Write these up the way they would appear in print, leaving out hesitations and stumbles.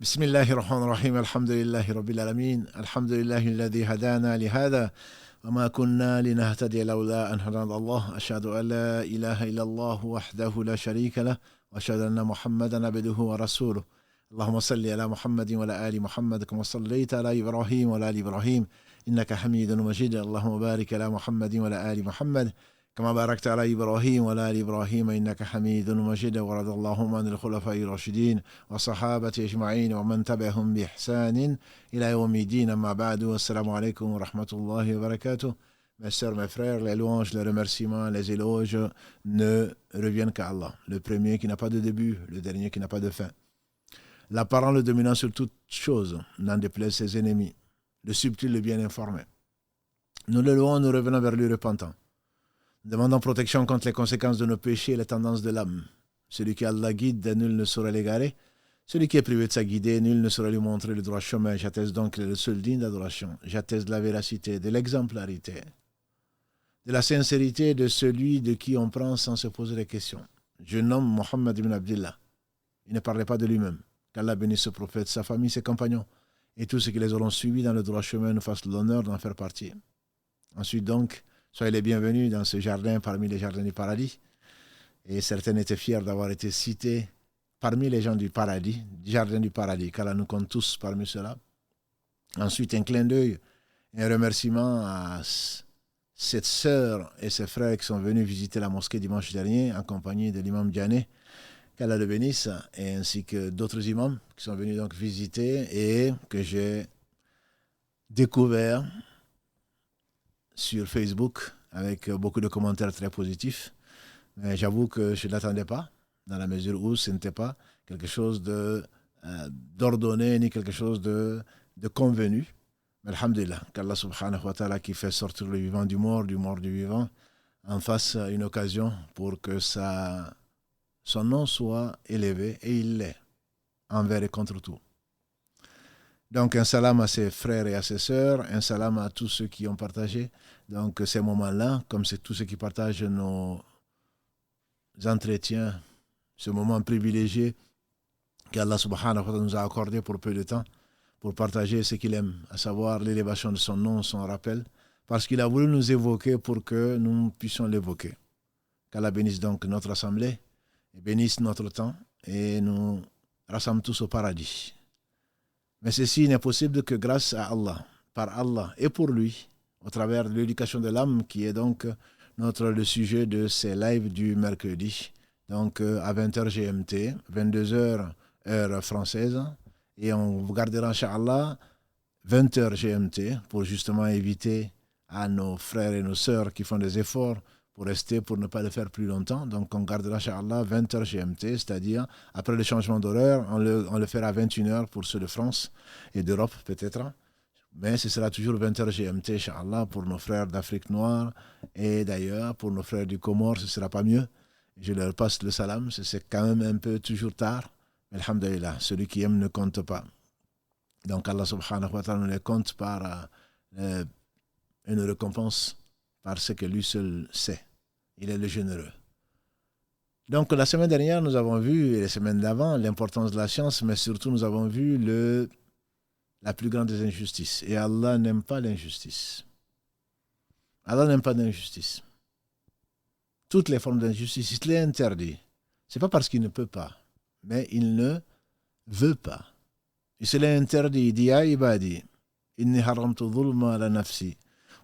بسم الله الرحمن الرحيم الحمد لله رب العالمين الحمد لله الذي هدانا لهذا وما كنا لنهتدي لولا أن هدانا الله أشهد أن لا إله إلا الله وحده لا شريك له وأشهد أن محمدا عبده ورسوله اللهم صل على محمد وعلى آل محمد كما صليت على إبراهيم وعلى آل إبراهيم إنك حميد مجيد اللهم بارك على محمد وعلى آل محمد كما باركت على إبراهيم وعلى آل إبراهيم إنك حميد مجيد ورضي اللهم عن الخلفاء الراشدين والصحابة أجمعين ومن تبعهم بإحسان إلى يوم الدين أما بعد والسلام عليكم ورحمة الله وبركاته. Mes sœurs, mes frères, les louanges, les remerciements, les éloges ne reviennent qu'à Allah, le premier qui n'a pas de début, le dernier qui n'a pas de fin. La parole dominant sur toute chose, n'en déplaise ses ennemis, le subtil, le bien informé. Nous le louons, nous revenons vers lui repentant. Demandons protection contre les conséquences de nos péchés et les tendances de l'âme. Celui qui Allah guide, nul ne saura l'égarer. Celui qui est privé de sa guidée, nul ne saura lui montrer le droit chemin. J'atteste donc le seul digne d'adoration. J'atteste de la véracité, de l'exemplarité, de la sincérité de celui de qui on prend sans se poser des questions. Je nomme Mohammed ibn Abdillah. Il ne parlait pas de lui-même. Qu'Allah bénisse ce prophète, sa famille, ses compagnons, et tous ceux qui les auront suivis dans le droit chemin nous fassent l'honneur d'en faire partie. Ensuite donc, soyez les bienvenus dans ce jardin parmi les jardins du paradis. Et certains étaient fiers d'avoir été cités parmi les gens du paradis, du jardin du paradis, qu'Allah nous compte tous parmi ceux-là. Ensuite, un clin d'œil et un remerciement à cette sœur et ses frères qui sont venus visiter la mosquée dimanche dernier en compagnie de l'imam Diané, qu'Allah le bénisse, et ainsi que d'autres imams qui sont venus donc visiter et que j'ai découvert sur Facebook avec beaucoup de commentaires très positifs. Mais j'avoue que je ne l'attendais pas, dans la mesure où ce n'était pas quelque chose d'ordonné ni quelque chose de convenu. Mais alhamdulillah, qu'Allah subhanahu wa ta'ala qui fait sortir le vivant du mort du vivant, en fasse une occasion pour que son nom soit élevé, et il l'est, envers et contre tout. Donc un salam à ses frères et à ses sœurs, un salam à tous ceux qui ont partagé donc ces moments-là, comme c'est tous ceux qui partagent nos entretiens, ce moment privilégié qu'Allah subhanahu wa ta'ala nous a accordé pour peu de temps, pour partager ce qu'il aime, à savoir l'élévation de son nom, son rappel, parce qu'il a voulu nous évoquer pour que nous puissions l'évoquer. Qu'Allah bénisse donc notre assemblée, et bénisse notre temps, et nous rassemble tous au paradis. Mais ceci n'est possible que grâce à Allah, par Allah et pour lui, au travers de l'éducation de l'âme, qui est donc le sujet de ces lives du mercredi, donc à 20h GMT, 22h heure française, et on vous gardera, Inch'Allah, 20h GMT, pour justement éviter à nos frères et nos sœurs qui font des efforts pour rester, pour ne pas le faire plus longtemps. Donc on gardera, Inch'Allah, 20h GMT, c'est-à-dire après le changement d'horaire, on le fera à 21h pour ceux de France et d'Europe peut-être. Mais ce sera toujours 20h GMT, Inch'Allah, pour nos frères d'Afrique noire, et d'ailleurs pour nos frères du Comore, ce ne sera pas mieux. Je leur passe le salam, c'est quand même un peu toujours tard. Mais alhamdulillah, celui qui aime ne compte pas. Donc Allah subhanahu wa ta'ala nous les compte par une récompense, par ce que lui seul sait. Il est le généreux. Donc la semaine dernière, nous avons vu, et les semaines d'avant, l'importance de la science, mais surtout nous avons vu la plus grande des injustices. Et Allah n'aime pas l'injustice. Allah n'aime pas l'injustice. Toutes les formes d'injustice, il les interdit. Ce n'est pas parce qu'il ne peut pas, mais il ne veut pas. Il se l'est interdit. Il dit, Ya ibadi, inni haramtu dhulma ala nafsi,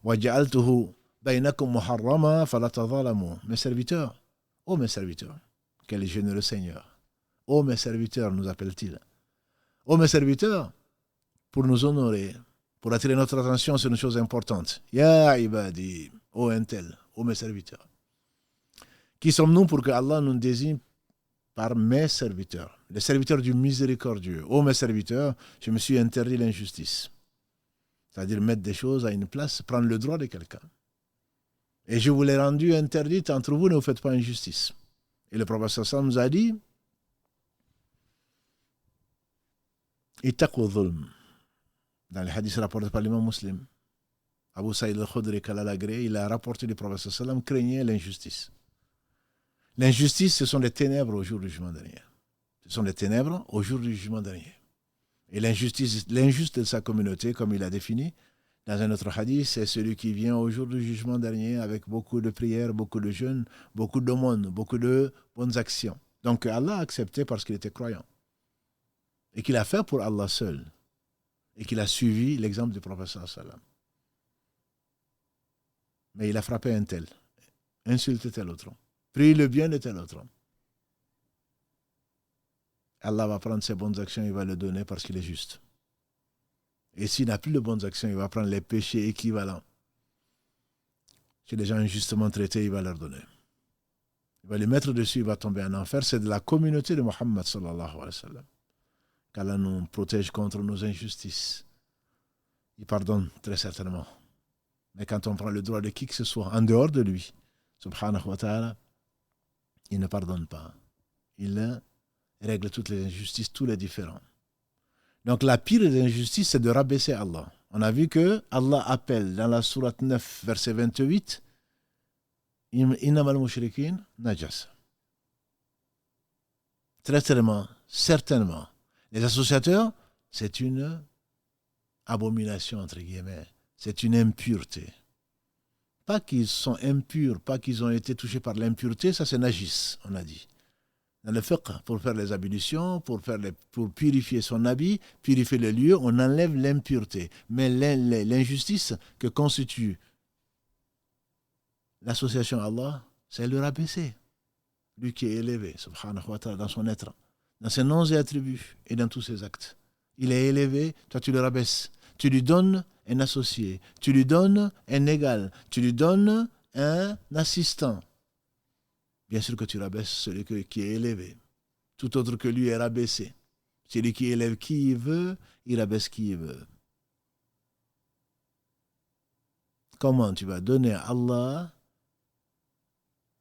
wa ja'altuhu bainakum muharrama fala tadhalamu. Mes serviteurs, ô mes serviteurs, quel généreux Seigneur. Ô mes serviteurs, nous appelle-t-il. Ô mes serviteurs, pour nous honorer, pour attirer notre attention sur une chose importante. Ya ibadi, ô un tel, ô mes serviteurs. Qui sommes-nous pour que Allah nous désigne par mes serviteurs, les serviteurs du miséricordieux. Ô mes serviteurs, je me suis interdit l'injustice. C'est-à-dire mettre des choses à une place, prendre le droit de quelqu'un. Et je vous l'ai rendu interdite, entre vous ne vous faites pas injustice. Et le prophète sallam nous a dit, Ittaqu dhulm. Dans les hadiths rapportés par l'imam muslim, Abu Saïd al-Khudri, qu'Allah l'agrée, il a rapporté du prophète sallam, craignait l'injustice. L'injustice, ce sont les ténèbres au jour du jugement dernier. Ce sont les ténèbres au jour du jugement dernier. Et l'injuste de sa communauté, comme il a défini dans un autre hadith, c'est celui qui vient au jour du jugement dernier avec beaucoup de prières, beaucoup de jeûnes, beaucoup d'aumônes, beaucoup de bonnes actions. Donc Allah a accepté parce qu'il était croyant. Et qu'il a fait pour Allah seul. Et qu'il a suivi l'exemple du prophète sallam. Mais il a frappé un tel, insulté tel autre, pris le bien de tel autre. Allah va prendre ses bonnes actions, il va le donner parce qu'il est juste. Et s'il n'a plus de bonnes actions, il va prendre les péchés équivalents. Si les gens injustement traités, il va leur donner. Il va les mettre dessus, il va tomber en enfer. C'est de la communauté de Mohammed sallallahu alayhi wa sallam qu'Allah nous protège contre nos injustices. Il pardonne très certainement. Mais quand on prend le droit de qui que ce soit en dehors de lui, subhanahu wa ta'ala, il ne pardonne pas. Il règle toutes les injustices, tous les différends. Donc la pire des injustices, c'est de rabaisser Allah. On a vu que Allah appelle dans la sourate 9, verset 28, Innamal mushrikin najas. Très certainement. Les associateurs, c'est une abomination, entre guillemets. C'est une impureté. Pas qu'ils sont impurs, pas qu'ils ont été touchés par l'impureté, ça c'est najis, on a dit. Dans le fiqh, pour faire les ablutions, pour purifier son habit, purifier le lieu, on enlève l'impureté. Mais l'injustice que constitue l'association à Allah, c'est le rabaisser. Lui qui est élevé, subhanahu wa ta'ala, dans son être, dans ses noms et attributs et dans tous ses actes. Il est élevé, toi tu le rabaisses. Tu lui donnes un associé, tu lui donnes un égal, tu lui donnes un assistant. Bien sûr que tu rabaisses celui qui est élevé. Tout autre que lui est rabaissé. Celui qui élève qui il veut, il rabaisse qui il veut. Comment tu vas donner à Allah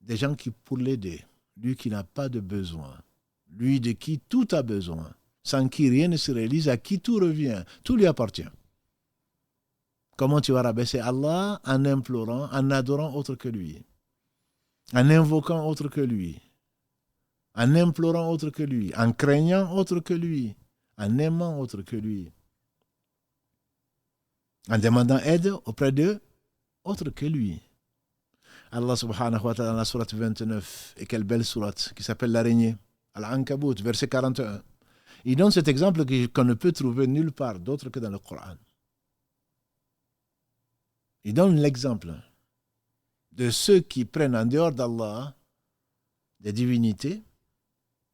des gens qui pour l'aider, lui qui n'a pas de besoin, lui de qui tout a besoin, sans qui rien ne se réalise, à qui tout revient, tout lui appartient. Comment tu vas rabaisser Allah en implorant, en adorant autre que lui, en invoquant autre que lui, en implorant autre que lui, en craignant autre que lui, en aimant autre que lui, en demandant aide auprès d'eux autre que lui. Allah subhanahu wa ta'ala dans la sourate 29, et quelle belle sourate qui s'appelle l'araignée, Al-Ankabut, verset 41. Il donne cet exemple qu'on ne peut trouver nulle part d'autre que dans le Coran. Il donne l'exemple de ceux qui prennent en dehors d'Allah des divinités,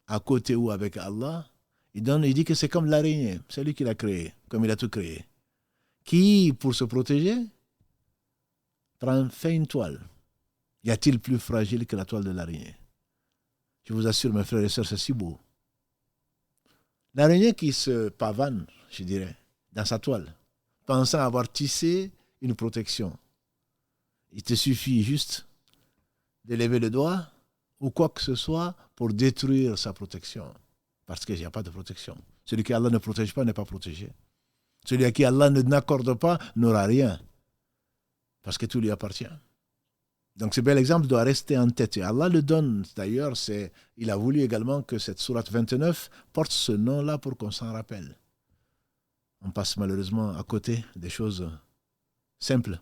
à côté ou avec Allah. Il dit que c'est comme l'araignée, c'est lui qui l'a créé, comme il a tout créé. Qui, pour se protéger, fait une toile. Y a-t-il plus fragile que la toile de l'araignée? Je vous assure, mes frères et sœurs, c'est si beau. L'araignée qui se pavane, je dirais, dans sa toile, pensant avoir tissé une protection. Il te suffit juste de lever le doigt ou quoi que ce soit pour détruire sa protection. Parce qu'il n'y a pas de protection. Celui qui Allah ne protège pas n'est pas protégé. Celui à qui Allah n'accorde pas n'aura rien. Parce que tout lui appartient. Donc ce bel exemple doit rester en tête. Et Allah le donne. D'ailleurs, il a voulu également que cette sourate 29 porte ce nom-là pour qu'on s'en rappelle. On passe malheureusement à côté des choses simples.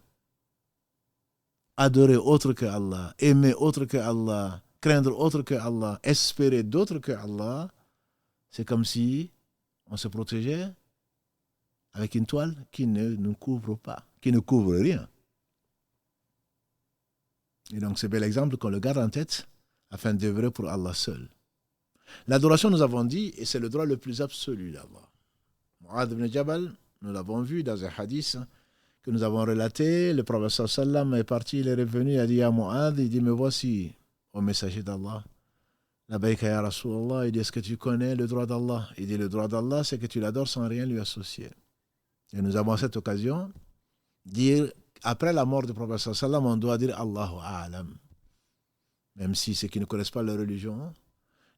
Adorer autre que Allah, aimer autre que Allah, craindre autre que Allah, espérer d'autre que Allah, c'est comme si on se protégeait avec une toile qui ne nous couvre pas, qui ne couvre rien. Et donc, c'est bel exemple qu'on le garde en tête afin d'œuvrer pour Allah seul. L'adoration, nous avons dit, et c'est le droit le plus absolu d'Allah. Mu'adh ibn Jabal, nous l'avons vu dans un hadith que nous avons relaté. Le prophète sallam est parti, il est revenu, il a dit à Mu'adh, il dit, me voici, ô messager d'Allah. Labayka ya Rasulallah, il dit, est-ce que tu connais le droit d'Allah? Il dit, le droit d'Allah, c'est que tu l'adores sans rien lui associer. Et nous avons à cette occasion dire, après la mort du prophète sallam, on doit dire Allahu a'lam. Même si ceux qui ne connaissent pas la religion,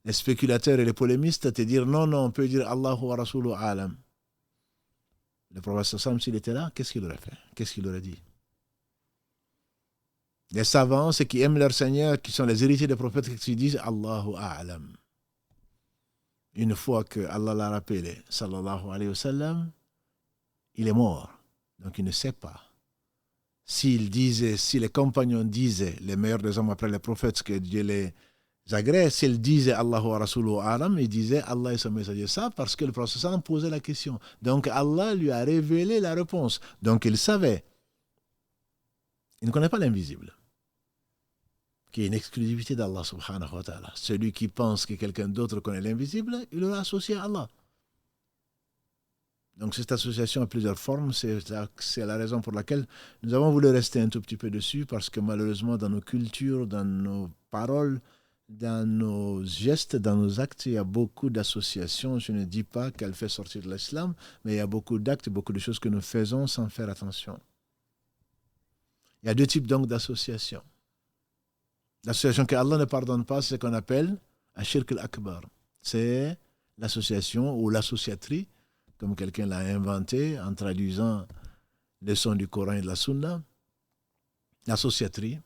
les spéculateurs et les polémistes te disent non, on peut dire Allahu wa Rasulu a'lam. Le prophète sallam, s'il était là, qu'est-ce qu'il aurait fait? Qu'est-ce qu'il aurait dit? Les savants, ceux qui aiment leur Seigneur, qui sont les héritiers des prophètes, qui disent Allahu a'lam. une fois que Allah l'a rappelé, sallallahu alayhi wa sallam, il est mort. Donc il ne sait pas. Si les compagnons disaient, les meilleurs des hommes après les prophètes, que Dieu les agrée, s'ils disaient Allahu wa Rasuluhu alam, ils disaient Allah et son messager. Ça parce que le prophète posait la question. Donc Allah lui a révélé la réponse. Donc il savait. Il ne connaît pas l'invisible, qui est une exclusivité d'Allah subhanahu wa ta'ala. Celui qui pense que quelqu'un d'autre connaît l'invisible, il l'a associé à Allah. Donc cette association a plusieurs formes, c'est la raison pour laquelle nous avons voulu rester un tout petit peu dessus, parce que malheureusement dans nos cultures, dans nos paroles, dans nos gestes, dans nos actes, il y a beaucoup d'associations. Je ne dis pas qu'elle fait sortir de l'islam, mais il y a beaucoup d'actes, beaucoup de choses que nous faisons sans faire attention. Il y a deux types donc d'associations. L'association que Allah ne pardonne pas, c'est ce qu'on appelle Ashirk al-Akbar. C'est l'association ou l'associaterie, comme quelqu'un l'a inventé en traduisant les sons du Coran et de la Sunna. L'associaterie,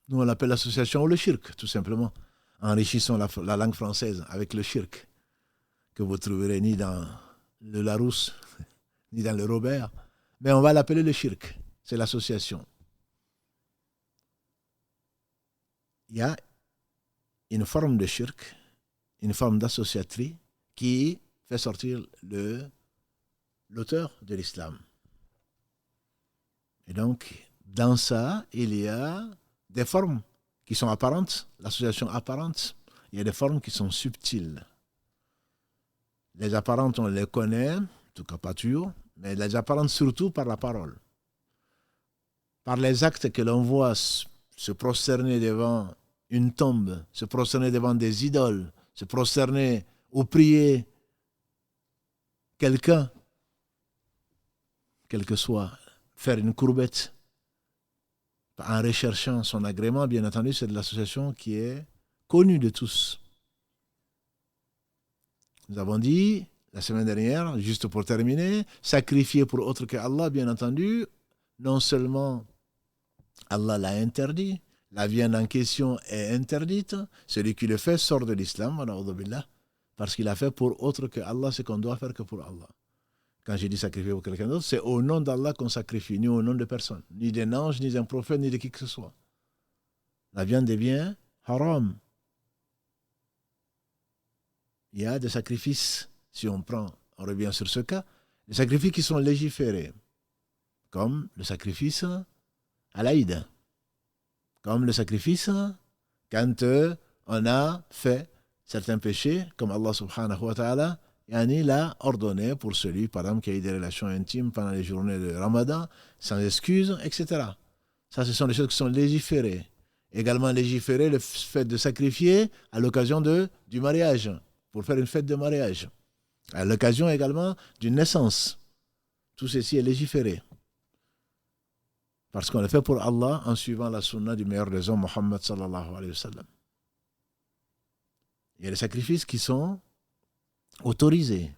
nous on l'appelle l'association ou le shirk, tout simplement. Enrichissons la langue française avec le shirk, que vous trouverez ni dans le Larousse, ni dans le Robert, mais on va l'appeler le shirk, c'est l'association. Il y a une forme de shirk, une forme d'associaterie qui fait sortir l'auteur de l'islam. Et donc, dans ça, il y a des formes qui sont apparentes, l'association apparente. Il y a des formes qui sont subtiles. Les apparentes, on les connaît, en tout cas pas toujours, mais les apparentes surtout par la parole. Par les actes que l'on voit se prosterner devant une tombe, se prosterner devant des idoles, se prosterner ou prier quelqu'un, quel que soit, faire une courbette, en recherchant son agrément, bien entendu, c'est de l'association qui est connue de tous. Nous avons dit, la semaine dernière, juste pour terminer, sacrifier pour autre que Allah, bien entendu, non seulement Allah l'a interdit, la viande en question est interdite, celui qui le fait sort de l'islam, parce qu'il a fait pour autre que Allah ce qu'on doit faire que pour Allah. Quand j'ai dit sacrifier pour quelqu'un d'autre, c'est au nom d'Allah qu'on sacrifie, ni au nom de personne, ni d'un ange, ni d'un prophète, ni de qui que ce soit. La viande devient haram. Il y a des sacrifices, si on revient sur ce cas, des sacrifices qui sont légiférés, comme le sacrifice à l'Aïd, comme le sacrifice quand on a fait certains péchés, comme Allah subhanahu wa ta'ala, il l'a ordonné pour celui, par exemple, qui a eu des relations intimes pendant les journées de Ramadan, sans excuse, etc. Ça, ce sont des choses qui sont légiférées. Également légiféré le fait de sacrifier à l'occasion du mariage, pour faire une fête de mariage. À l'occasion également d'une naissance. Tout ceci est légiféré. Parce qu'on le fait pour Allah en suivant la sunna du meilleur des hommes, Muhammad sallallahu alayhi wa sallam. Il y a des sacrifices qui sont autorisés.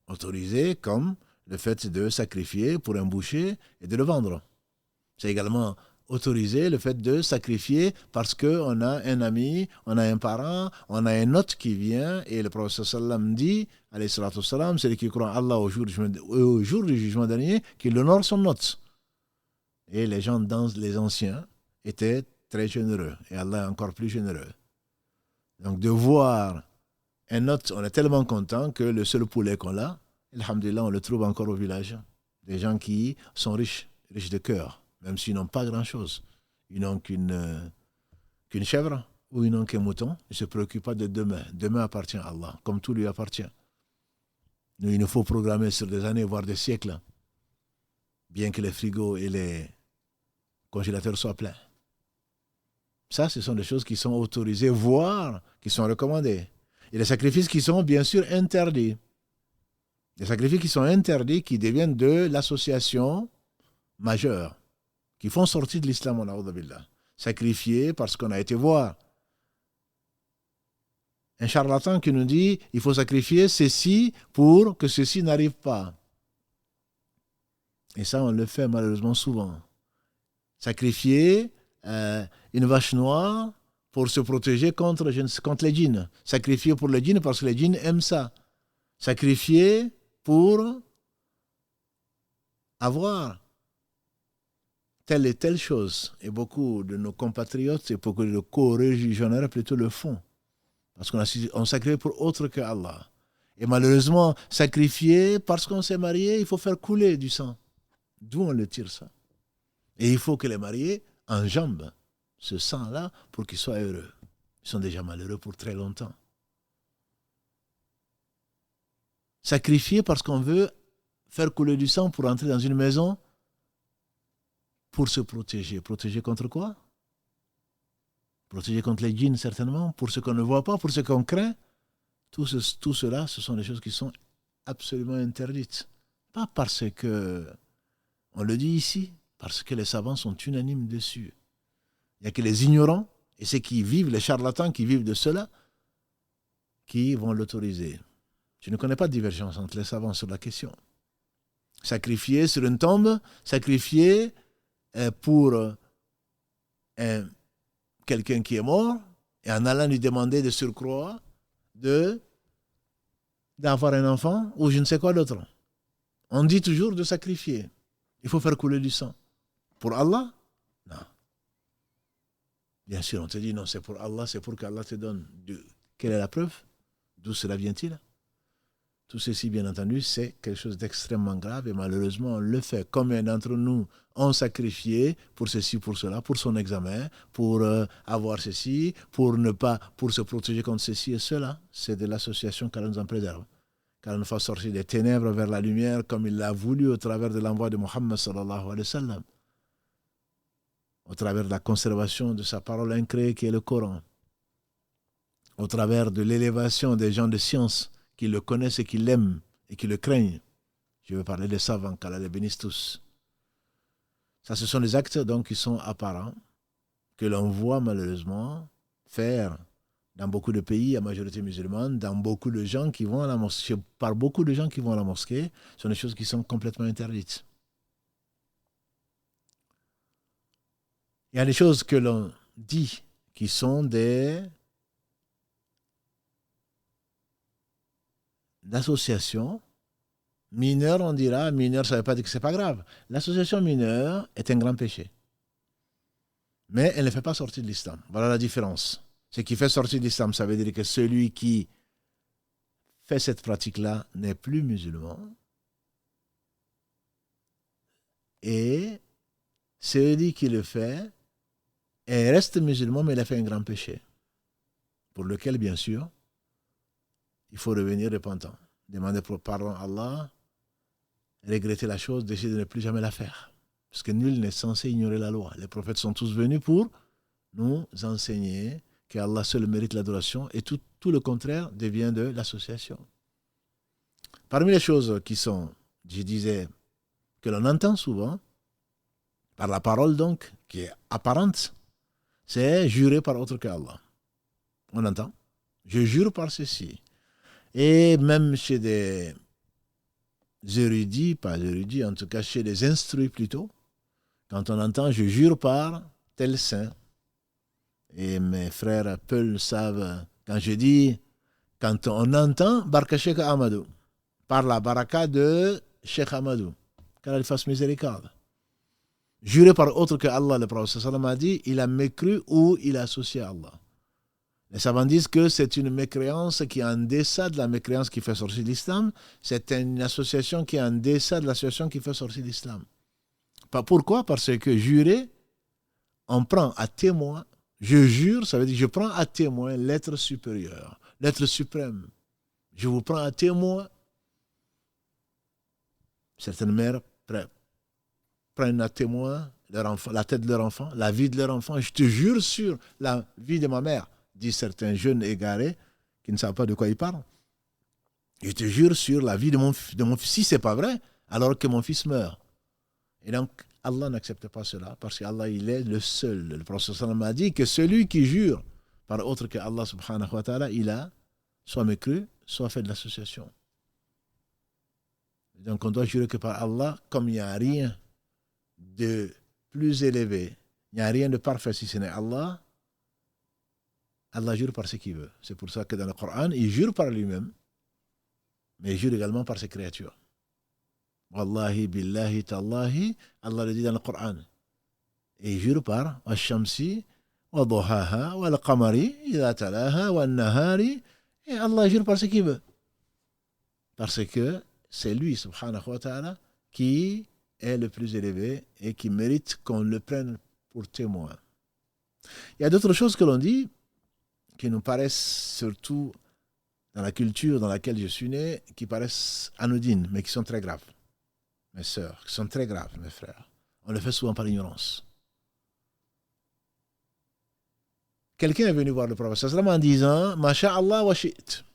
Autorisés comme le fait de sacrifier pour un boucher et de le vendre. C'est également autorisé le fait de sacrifier parce qu'on a un ami, on a un parent, on a un hôte qui vient et le prophète sallam dit, alayhi salatu wassalam, celui qui croit en Allah au jour du jugement dernier, qu'il honore son hôte. Et les gens les anciens étaient très généreux et Allah est encore plus généreux. Donc de voir un hôte, on est tellement content que le seul poulet qu'on a, alhamdulillah, on le trouve encore au village. Des gens qui sont riches de cœur. Même s'ils n'ont pas grand-chose. Ils n'ont qu'une chèvre ou ils n'ont qu'un mouton. Ils ne se préoccupent pas de demain. Demain appartient à Allah, comme tout lui appartient. Nous, il nous faut programmer sur des années, voire des siècles, bien que les frigos et les congélateurs soient pleins. Ça, ce sont des choses qui sont autorisées, voire qui sont recommandées. Et les sacrifices qui sont bien sûr interdits. Des sacrifices qui sont interdits, qui deviennent de l'association majeure, qui font sortir de l'islam, on a billah. Sacrifier parce qu'on a été voir un charlatan qui nous dit il faut sacrifier ceci pour que ceci n'arrive pas. Et ça, on le fait malheureusement souvent. Sacrifier une vache noire pour se protéger contre les djinns. Sacrifier pour les djinns parce que les djinns aiment ça. Sacrifier pour avoir telle et telle chose. Et beaucoup de nos compatriotes et beaucoup de co-religionnaires plutôt le font. Parce qu'on sacrifie pour autre que Allah. Et malheureusement, sacrifier parce qu'on s'est marié, il faut faire couler du sang. D'où on le tire ça. Et il faut que les mariés enjambent ce sang-là pour qu'ils soient heureux. Ils sont déjà malheureux pour très longtemps. Sacrifier parce qu'on veut faire couler du sang pour entrer dans une maison pour se protéger. Protéger contre quoi? Protéger contre les djinns certainement, pour ce qu'on ne voit pas, pour ce qu'on craint. Tout cela, ce sont des choses qui sont absolument interdites. Pas parce que, on le dit ici, parce que les savants sont unanimes dessus. Il n'y a que les ignorants et ceux qui vivent, les charlatans qui vivent de cela, qui vont l'autoriser. Je ne connais pas de divergence entre les savants sur la question. Sacrifier sur une tombe, sacrifier pour quelqu'un qui est mort, et en allant lui demander de surcroît d'avoir un enfant ou je ne sais quoi d'autre. On dit toujours de sacrifier. Il faut faire couler du sang. Pour Allah? Non. Bien sûr, on te dit non, c'est pour Allah, c'est pour qu'Allah te donne. Quelle est la preuve? D'où cela vient-il? Tout ceci, bien entendu, c'est quelque chose d'extrêmement grave et malheureusement, on le fait. Combien d'entre nous ont sacrifié pour ceci, pour cela, pour son examen, pour avoir ceci, pour se protéger contre ceci et cela? C'est de l'association qu'Allah nous en préserve. Qu'Allah nous fasse sortir des ténèbres vers la lumière comme il l'a voulu au travers de l'envoi de Muhammad sallallahu alayhi wa sallam. Au travers de la conservation de sa parole incréée qui est le Coran. Au travers de l'élévation des gens de science qui le connaissent et qui l'aiment et qui le craignent. Je veux parler des savants, qu'Allah les bénisse tous. Ça, ce sont des actes donc qui sont apparents, que l'on voit malheureusement faire dans beaucoup de pays à majorité musulmane, dans beaucoup de gens qui vont à la mosquée, par beaucoup de gens qui vont à la mosquée, ce sont des choses qui sont complètement interdites. Il y a des choses que l'on dit qui sont des associations mineures, on dira, mineure, ça ne veut pas dire que ce n'est pas grave. L'association mineure est un grand péché. Mais elle ne fait pas sortir de l'islam. Voilà la différence. Ce qui fait sortir de l'islam, ça veut dire que celui qui fait cette pratique-là n'est plus musulman. Et celui qui le fait, il reste musulman, mais il a fait un grand péché. Pour lequel, bien sûr, il faut revenir repentant. Demander pardon à Allah, regretter la chose, décider de ne plus jamais la faire. Parce que nul n'est censé ignorer la loi. Les prophètes sont tous venus pour nous enseigner qu'Allah seul mérite l'adoration et tout le contraire devient de l'association. Parmi les choses qui sont, je disais, que l'on entend souvent, par la parole donc, qui est apparente, c'est jurer par autre qu'Allah. On entend. Je jure par ceci. Et même chez des érudits, pas érudits, en tout cas chez des instruits plutôt, quand on entend je jure par tel saint. Et mes frères Peul savent, quand je dis, quand on entend Barka Sheikh Amadou, par la baraka de Sheikh Amadou, qu'Allah fasse miséricorde. Jurer par autre que Allah, le prophète sallam a dit, il a mécru ou il a associé à Allah. Les savants disent que c'est une mécréance qui est en deçà de la mécréance qui fait sortir l'islam. C'est une association qui est en deçà de l'association qui fait sortir l'islam. Pourquoi? Parce que jurer, on prend à témoin, je jure, ça veut dire je prends à témoin l'être supérieur, l'être suprême. Je vous prends à témoin. Certaines mères prennent à témoin leur enfant, la tête de leur enfant, la vie de leur enfant. Je te jure sur la vie de ma mère, disent certains jeunes égarés qui ne savent pas de quoi ils parlent. Je te jure sur la vie de mon fils. Si ce n'est pas vrai, alors que mon fils meurt. Et donc, Allah n'accepte pas cela parce qu'Allah, il est le seul. Le prophète sallam a dit que celui qui jure par autre que Allah subhanahu wa ta'ala, il a soit mécru, soit fait de l'association. Donc, on doit jurer que par Allah, comme il n'y a rien de plus élevé, il n'y a rien de parfait si ce n'est Allah, Allah jure par ce qu'il veut. C'est pour ça que dans le Coran, il jure par lui-même, mais il jure également par ses créatures. Wallahi, billahi, tallahi, Allah le dit dans le Coran. Et il jure par Ash-Shamsi, wa Duhaha, wa Al-Qamari, Idha Talaha, wa Nahari. Et Allah jure par ce qu'il veut. Parce que c'est lui, subhanahu wa ta'ala, qui est le plus élevé et qui mérite qu'on le prenne pour témoin. Il y a d'autres choses que l'on dit qui nous paraissent, surtout dans la culture dans laquelle je suis né, qui paraissent anodines, mais qui sont très graves. Mes sœurs, qui sont très graves, mes frères. On le fait souvent par ignorance. Quelqu'un est venu voir le prophète sallam en disant « Masha'Allah wa shi't ».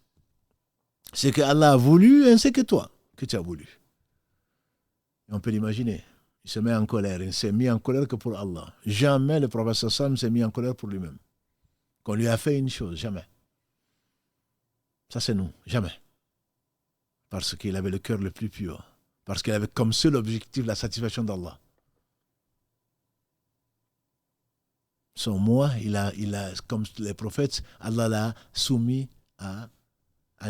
C'est que Allah a voulu ainsi que toi, que tu as voulu. Et on peut l'imaginer. Il se met en colère. Il ne s'est mis en colère que pour Allah. Jamais le prophète sallam s'est mis en colère pour lui-même. Qu'on lui a fait une chose, jamais. Ça c'est nous, jamais. Parce qu'il avait le cœur le plus pur. Parce qu'il avait comme seul objectif la satisfaction d'Allah. Son moi, il a, comme les prophètes, Allah l'a soumis à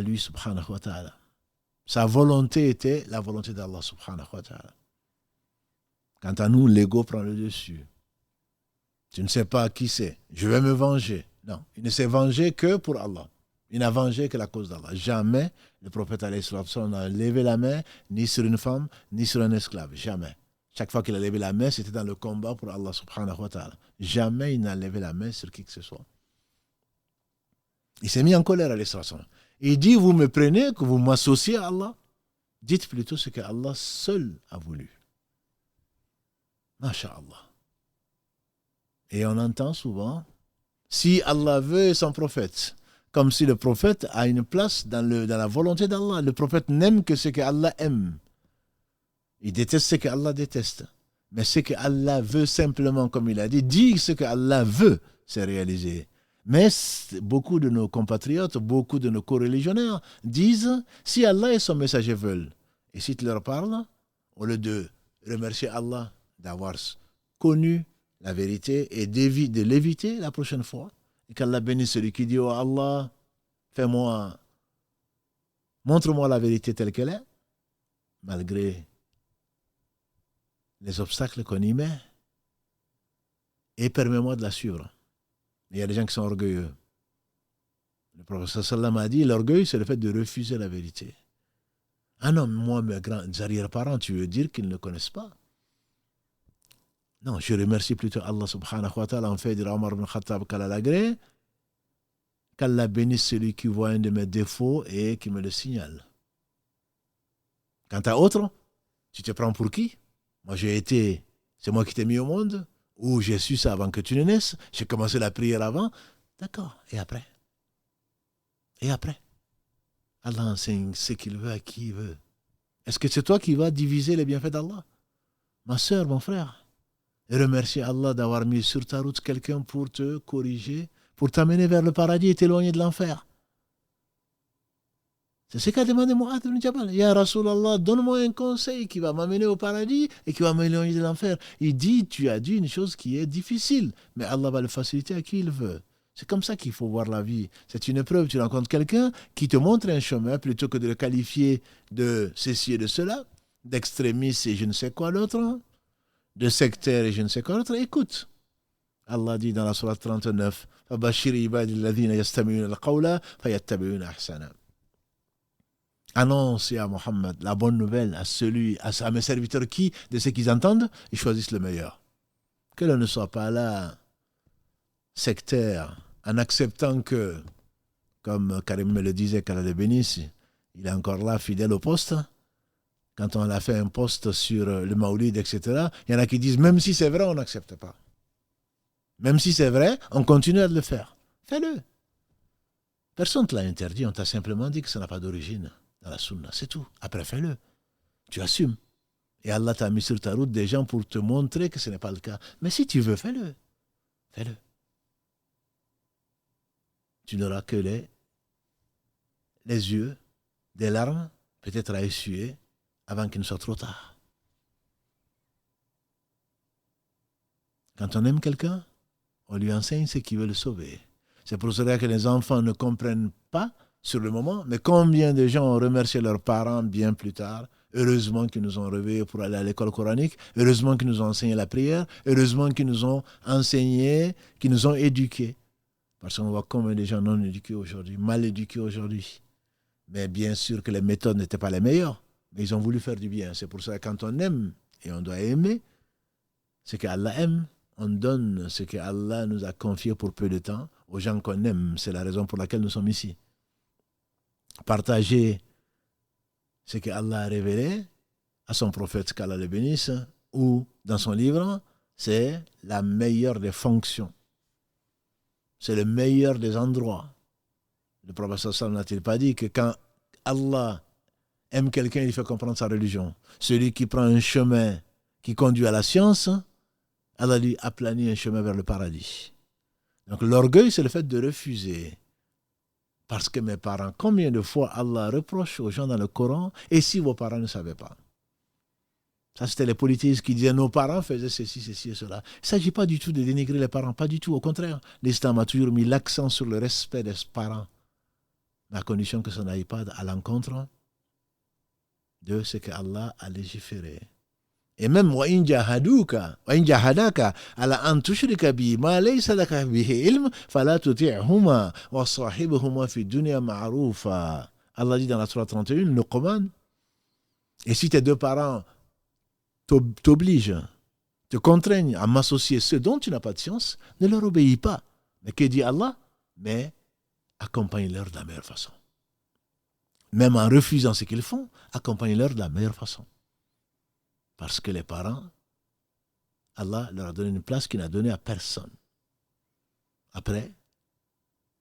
lui, subhanahu wa ta'ala. Sa volonté était la volonté d'Allah, subhanahu wa ta'ala. Quant à nous, l'ego prend le dessus. Tu ne sais pas qui c'est. Je vais me venger. Non, il ne s'est vengé que pour Allah. Il n'a vengé que la cause d'Allah. Jamais le prophète alayhi salatu wa sallam n'a levé la main ni sur une femme, ni sur un esclave. Jamais. Chaque fois qu'il a levé la main, c'était dans le combat pour Allah subhanahu wa ta'ala. Jamais il n'a levé la main sur qui que ce soit. Il s'est mis en colère alayhi salatu wa sallam. Il dit, vous me prenez, que vous m'associez à Allah. Dites plutôt ce que Allah seul a voulu. Masha'Allah. Et on entend souvent, si Allah veut son prophète, comme si le prophète a une place dans la volonté d'Allah. Le prophète n'aime que ce que Allah aime. Il déteste ce que Allah déteste. Mais ce que Allah veut simplement, comme il a dit ce que Allah veut, c'est réalisé. Mais beaucoup de nos compatriotes, beaucoup de nos coreligionnaires disent, si Allah et son messager veulent, et si tu leur parles, au lieu de remercier Allah d'avoir connu la vérité et de l'éviter la prochaine fois, et qu'Allah bénisse celui qui dit, oh Allah, montre-moi la vérité telle qu'elle est, malgré les obstacles qu'on y met, et permets-moi de la suivre. Il y a des gens qui sont orgueilleux. Le prophète sallam a dit, l'orgueil, c'est le fait de refuser la vérité. Ah non, moi, mes grands arrière-parents, tu veux dire qu'ils ne connaissent pas? Non, je remercie plutôt Allah subhanahu wa ta'ala en fait dire Omar ibn Khattab qu'Allah bénisse celui qui voit un de mes défauts et qui me le signale. Quant à autre, tu te prends pour qui? Moi, c'est moi qui t'ai mis au monde, ou j'ai su ça avant que tu ne naisses, j'ai commencé la prière avant. D'accord, et après? Et après? Allah enseigne ce qu'il veut à qui il veut. Est-ce que c'est toi qui vas diviser les bienfaits d'Allah? Ma soeur, mon frère, remercie Allah d'avoir mis sur ta route quelqu'un pour te corriger, pour t'amener vers le paradis et t'éloigner de l'enfer. C'est ce qu'a demandé Mu'adh ibn Jabal. Ya Rasulallah, donne-moi un conseil qui va m'amener au paradis et qui va m'éloigner de l'enfer. Il dit, tu as dit une chose qui est difficile, mais Allah va le faciliter à qui il veut. C'est comme ça qu'il faut voir la vie. C'est une épreuve. Tu rencontres quelqu'un qui te montre un chemin plutôt que de le qualifier de ceci et de cela, d'extrémiste et je ne sais quoi d'autre, de sectaire et je ne sais quoi d'autre. Écoute. Allah dit dans la sourate 39, فَبَشِّرِ عِبَادِ الَّذِينَ يَسْتَمِعُونَ الْقَوْلَ فَيَتَّبِعُونَ أَحْسَنَهُ. Annoncez à Mohammed la bonne nouvelle à mes serviteurs qui, de ce qu'ils entendent, ils choisissent le meilleur. Que l'on ne soit pas là sectaire en acceptant que, comme Karim me le disait, qu'Allah le bénisse, il est encore là fidèle au poste. Quand on a fait un post sur le Maoulid, etc., il y en a qui disent, même si c'est vrai, on n'accepte pas. Même si c'est vrai, on continue à le faire. Fais-le. Personne ne te l'a interdit, on t'a simplement dit que ça n'a pas d'origine dans la sunna, c'est tout. Après, fais-le. Tu assumes. Et Allah t'a mis sur ta route des gens pour te montrer que ce n'est pas le cas. Mais si tu veux, fais-le. Fais-le. Tu n'auras que les yeux, des larmes, peut-être à essuyer, avant qu'il ne soit trop tard. Quand on aime quelqu'un, on lui enseigne ce qui veut le sauver. C'est pour cela que les enfants ne comprennent pas sur le moment, mais combien de gens ont remercié leurs parents bien plus tard. Heureusement qu'ils nous ont réveillés pour aller à l'école coranique, heureusement qu'ils nous ont enseigné la prière, heureusement qu'ils nous ont enseigné, qu'ils nous ont éduqués. Parce qu'on voit combien de gens non éduqués aujourd'hui, mal éduqués aujourd'hui. Mais bien sûr que les méthodes n'étaient pas les meilleures, mais ils ont voulu faire du bien. C'est pour ça que quand on aime, et on doit aimer, ce qu'Allah aime, on donne ce qu'Allah nous a confié pour peu de temps aux gens qu'on aime. C'est la raison pour laquelle nous sommes ici. Partager ce qu'Allah a révélé à son prophète, qu'Allah le bénisse, ou dans son livre, c'est la meilleure des fonctions. C'est le meilleur des endroits. Le prophète sallallahu n'a-t-il pas dit que quand Allah aime quelqu'un, il fait comprendre sa religion. Celui qui prend un chemin qui conduit à la science, Allah lui aplanit un chemin vers le paradis. Donc l'orgueil, c'est le fait de refuser. Parce que mes parents, combien de fois Allah reproche aux gens dans le Coran, et si vos parents ne savaient pas? Ça, c'était les polythéistes qui disaient nos parents faisaient ceci et cela. Il ne s'agit pas du tout de dénigrer les parents, pas du tout. Au contraire, l'islam a toujours mis l'accent sur le respect des parents, mais à condition que ça n'aille pas à l'encontre de ce que Allah a légiféré. Et même وَإِنْ جَاهَدَاكَ عَلَىٰ أَنْ تُشْرِكَ بِي مَا لَيْسَ لَكَ بِهِ عِلْمٌ فَلَا تُطِعْهُمَا وَصَاحِبْهُمَا فِي الدُّنْيَا مَعْرُوفًا. Allah dit dans la sourate 31, le Coran. Et si tes deux parents t'obligent, te contraignent à m'associer ceux dont tu n'as pas de science, ne leur obéis pas. Mais que dit Allah? Mais accompagne-leur de la meilleure façon. Même en refusant ce qu'ils font, accompagne-leur de la meilleure façon. Parce que les parents, Allah leur a donné une place qu'il n'a donnée à personne. Après,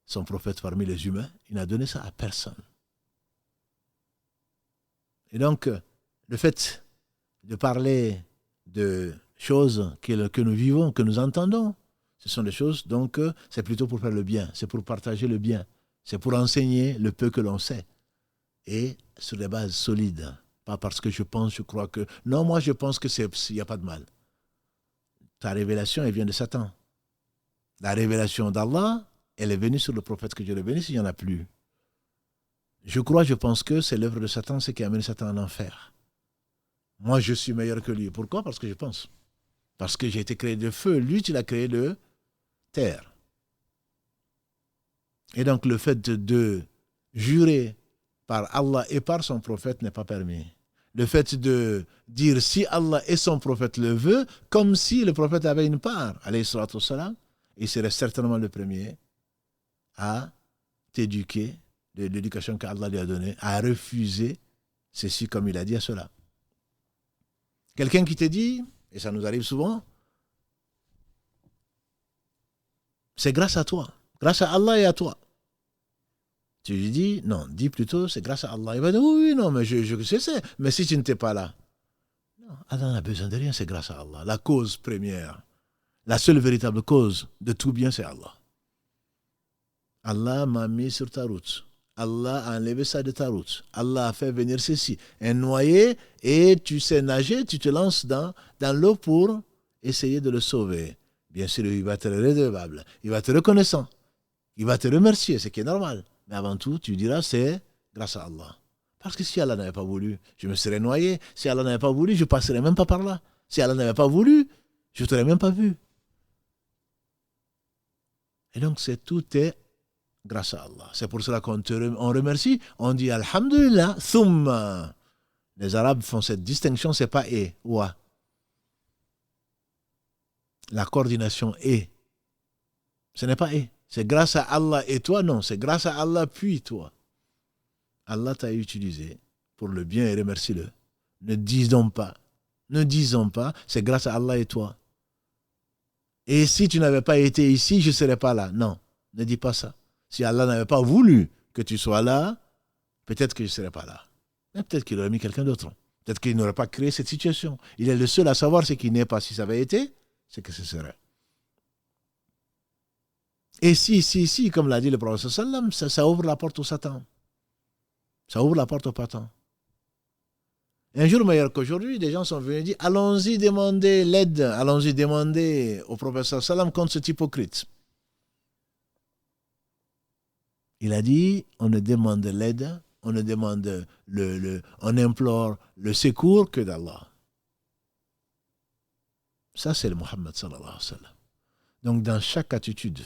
son prophète parmi les humains, il n'a donné ça à personne. Et donc, le fait de parler de choses que nous vivons, que nous entendons, ce sont des choses, donc, c'est plutôt pour faire le bien, c'est pour partager le bien, c'est pour enseigner le peu que l'on sait, et sur des bases solides. Pas parce que je pense, je crois que... Non, moi je pense qu'il n'y a pas de mal. Ta révélation, elle vient de Satan. La révélation d'Allah, elle est venue sur le prophète que Dieu le bénisse, il n'y en a plus. Je pense que c'est l'œuvre de Satan, ce qui a amené Satan en enfer. Moi, je suis meilleur que lui. Pourquoi? Parce que je pense. Parce que j'ai été créé de feu. Lui, tu l'as créé de terre. Et donc, le fait de jurer par Allah et par son prophète n'est pas permis. Le fait de dire si Allah et son prophète le veut, comme si le prophète avait une part, alayhi salatu wassalam, il serait certainement le premier à t'éduquer de l'éducation qu'Allah lui a donnée, à refuser ceci comme il a dit à cela. Quelqu'un qui te dit, et ça nous arrive souvent, c'est grâce à toi, grâce à Allah et à toi. Tu lui dis, non, dis plutôt, c'est grâce à Allah. Il va dire, oui, non, mais je sais, mais si tu n'étais pas là. Non, Allah n'a besoin de rien, c'est grâce à Allah. La cause première, la seule véritable cause de tout bien, c'est Allah. Allah m'a mis sur ta route. Allah a enlevé ça de ta route. Allah a fait venir ceci. Un noyé, et tu sais nager, tu te lances dans l'eau pour essayer de le sauver. Bien sûr, il va te redevable, il va te reconnaissant, il va te remercier, ce qui est normal. Mais avant tout, tu diras, c'est grâce à Allah. Parce que si Allah n'avait pas voulu, je me serais noyé. Si Allah n'avait pas voulu, je ne passerais même pas par là. Si Allah n'avait pas voulu, je ne t'aurais même pas vu. Et donc, tout est grâce à Allah. C'est pour cela qu'on remercie. On dit Alhamdulillah, thumma. Les Arabes font cette distinction, ce n'est pas et, wa. La coordination est. Ce n'est pas et. C'est grâce à Allah et toi, non. C'est grâce à Allah puis toi. Allah t'a utilisé pour le bien et remercie-le. Ne disons pas, c'est grâce à Allah et toi. Et si tu n'avais pas été ici, je ne serais pas là. Non, ne dis pas ça. Si Allah n'avait pas voulu que tu sois là, peut-être que je ne serais pas là. Mais peut-être qu'il aurait mis quelqu'un d'autre. Peut-être qu'il n'aurait pas créé cette situation. Il est le seul à savoir ce qui n'est pas. Si ça avait été, c'est que ce serait. Et si, comme l'a dit le prophète sallam, ça ouvre la porte au Satan. Ça ouvre la porte au Satan. Un jour meilleur qu'aujourd'hui, des gens sont venus dire, allons-y demander l'aide, allons-y demander au prophète sallam contre cet hypocrite. Il a dit, on ne demande l'aide, on ne demande on implore le secours que d'Allah. Ça, c'est le Muhammad sallallahu alayhi wa sallam. Donc, dans chaque attitude,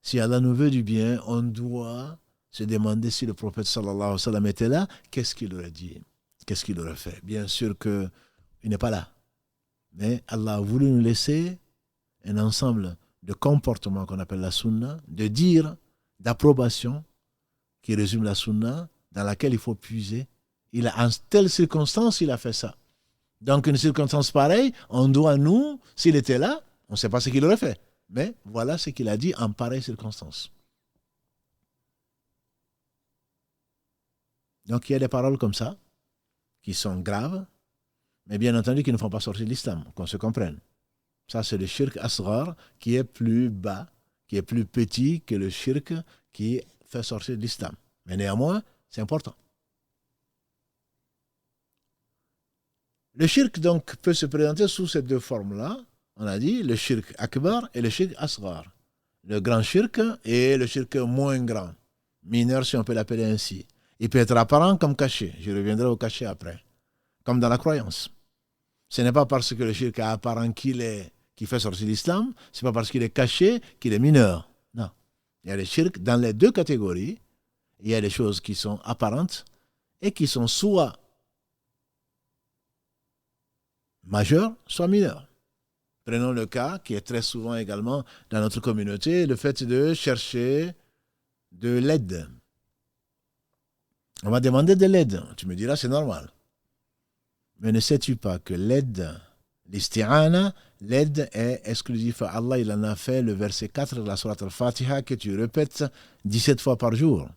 si Allah nous veut du bien, on doit se demander si le prophète sallallahu alayhi wa sallam était là, qu'est-ce qu'il aurait dit? Qu'est-ce qu'il aurait fait? Bien sûr qu'il n'est pas là. Mais Allah a voulu nous laisser un ensemble de comportements qu'on appelle la sunna, de dire, d'approbation, qui résume la sunna, dans laquelle il faut puiser. En telle circonstance, il a fait ça. Donc, une circonstance pareille, on doit, nous, s'il était là, on ne sait pas ce qu'il aurait fait. Mais voilà ce qu'il a dit en pareille circonstance. Donc, il y a des paroles comme ça, qui sont graves, mais bien entendu qui ne font pas sortir de l'islam, qu'on se comprenne. Ça, c'est le shirk asghar qui est plus bas, qui est plus petit que le shirk qui fait sortir de l'islam. Mais néanmoins, c'est important. Le shirk, donc, peut se présenter sous ces deux formes-là. On a dit le shirk akbar et le shirk asghar. Le grand shirk et le shirk moins grand. Mineur, si on peut l'appeler ainsi. Il peut être apparent comme caché. Je reviendrai au caché après. Comme dans la croyance. Ce n'est pas parce que le shirk est apparent qui fait sortir l'islam, ce n'est pas parce qu'il est caché qu'il est mineur. Non. Il y a les shirk dans les deux catégories. Il y a des choses qui sont apparentes et qui sont soit majeures, soit mineures. Prenons le cas qui est très souvent également dans notre communauté, le fait de chercher de l'aide. On va demander de l'aide. Tu me diras, c'est normal. Mais ne sais-tu pas que l'aide, l'isti'ana, l'aide est exclusive à Allah. Il en a fait le verset 4 de la sourate al-Fatiha que tu répètes 17 fois par jour.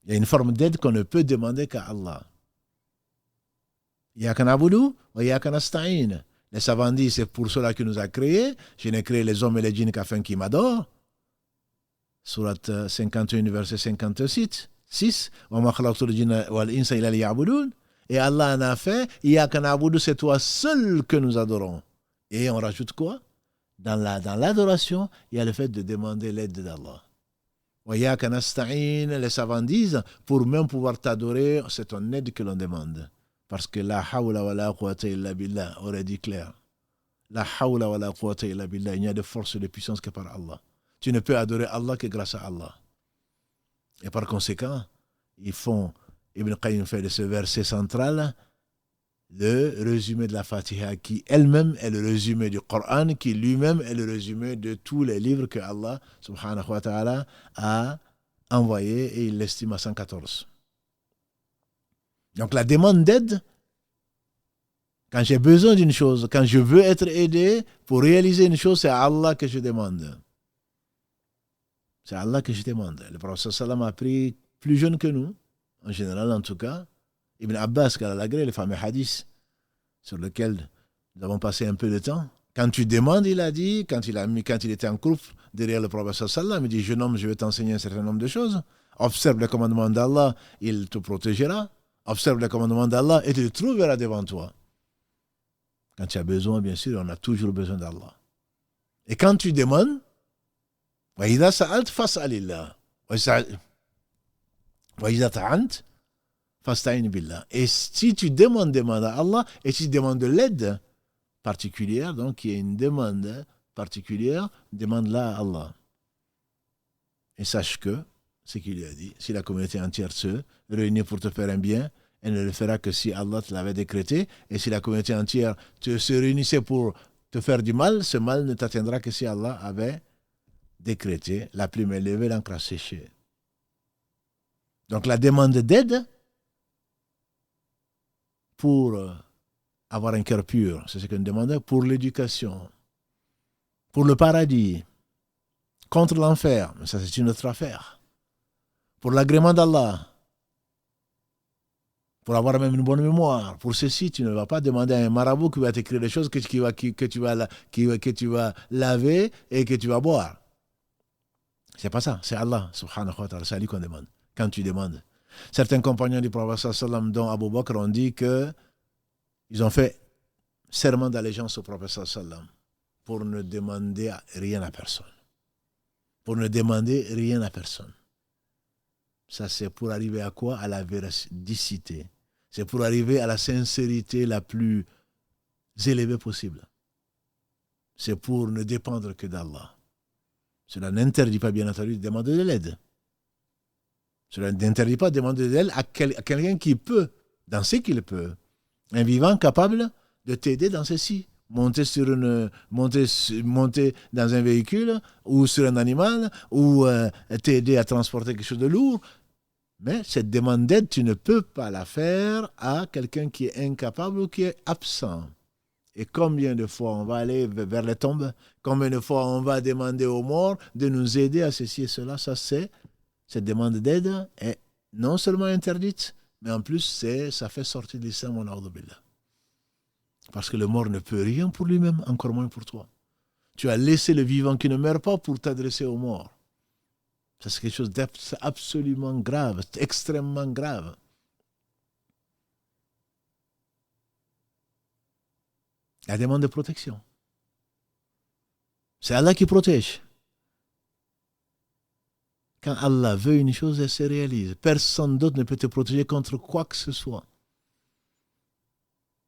Il y a une forme d'aide qu'on ne peut demander qu'à Allah. Iyyaka na'budu wa iyyaka nasta'in. Les savants disent, c'est pour cela qu'il nous a créés. Je n'ai créé les hommes et les djinns qu'afin qu'ils m'adorent. Sourate 51, verset 56. 6. Wa ma khalaqtul jinna wal insa illa liya'budun. Et Allah en a fait, Iyyaka na'budu, c'est toi seul que nous adorons. Et on rajoute quoi? Dans l'adoration, il y a le fait de demander l'aide d'Allah. Wa iyyaka nasta'in, les savants disent, pour même pouvoir t'adorer, c'est ton aide que l'on demande. Parce que la hawla wa la quwwata illa billah aurait dit clair. La hawla wa la quwwata illa billah, il n'y a de force et de puissance que par Allah. Tu ne peux adorer Allah que grâce à Allah. Et par conséquent, Ibn Qayyim fait de ce verset central le résumé de la Fatiha qui elle-même est le résumé du Coran, qui lui-même est le résumé de tous les livres que Allah subhanahu wa ta'ala a envoyés et il l'estime à 114. Donc la demande d'aide, quand j'ai besoin d'une chose, quand je veux être aidé pour réaliser une chose, c'est à Allah que je demande. C'est à Allah que je demande. Le prophète sallam a appris plus jeune que nous, en général en tout cas, Ibn Abbas, qui a l'agré, le fameux hadith, sur lequel nous avons passé un peu de temps. Quand tu demandes, il a dit, quand il était en groupe derrière le prophète sallam, il dit, jeune homme, je vais t'enseigner un certain nombre de choses. Observe les commandements d'Allah, il te protégera. Observe les commandements d'Allah et tu le trouveras devant toi. Quand tu as besoin, bien sûr, on a toujours besoin d'Allah. Et quand tu demandes, وَإِذَا سَأَلْتَ فَاسْأَلِ اللَّهِ وَإِذَا تَعَنْتَ فَاسْتَعِنْ بِاللَّهِ. Et si tu demande à Allah, et si tu demandes de l'aide particulière, donc il y a une demande particulière, demande-la à Allah. Et sache que, ce qu'il lui a dit, si la communauté entière se réunit pour te faire un bien, elle ne le fera que si Allah te l'avait décrété. Et si la communauté entière se réunissait pour te faire du mal, ce mal ne t'atteindra que si Allah avait décrété la plume élevée, l'encre séchée. Donc la demande d'aide pour avoir un cœur pur, c'est ce qu'on demande, pour l'éducation, pour le paradis, contre l'enfer, mais ça c'est une autre affaire. Pour l'agrément d'Allah, pour avoir même une bonne mémoire. Pour ceci, tu ne vas pas demander à un marabout qui va t'écrire des choses que tu vas laver et que tu vas boire. C'est pas ça, c'est Allah, subhanahu wa ta'ala, c'est à lui qu'on demande. Quand tu demandes. Certains compagnons du prophète sallam, dont Abu Bakr, ont dit que ils ont fait serment d'allégeance au prophète sallam pour ne demander rien à personne. Pour ne demander rien à personne. Ça, c'est pour arriver à quoi? À la véridicité. C'est pour arriver à la sincérité la plus élevée possible. C'est pour ne dépendre que d'Allah. Cela n'interdit pas, bien entendu, de demander de l'aide. Cela n'interdit pas de demander de l'aide à quelqu'un qui peut, dans ce qu'il peut. Un vivant capable de t'aider dans ceci. Monter dans un véhicule ou sur un animal ou t'aider à transporter quelque chose de lourd. Mais cette demande d'aide, tu ne peux pas la faire à quelqu'un qui est incapable ou qui est absent. Et combien de fois on va aller vers les tombes, combien de fois on va demander aux morts de nous aider à ceci et cela, cette demande d'aide est non seulement interdite, mais en plus ça fait sortir de l'islam, on a billah. Parce que le mort ne peut rien pour lui-même, encore moins pour toi. Tu as laissé le vivant qui ne meurt pas pour t'adresser aux morts. Ça, c'est quelque chose d'absolument grave, extrêmement grave. La demande de protection. C'est Allah qui protège. Quand Allah veut une chose, elle se réalise. Personne d'autre ne peut te protéger contre quoi que ce soit.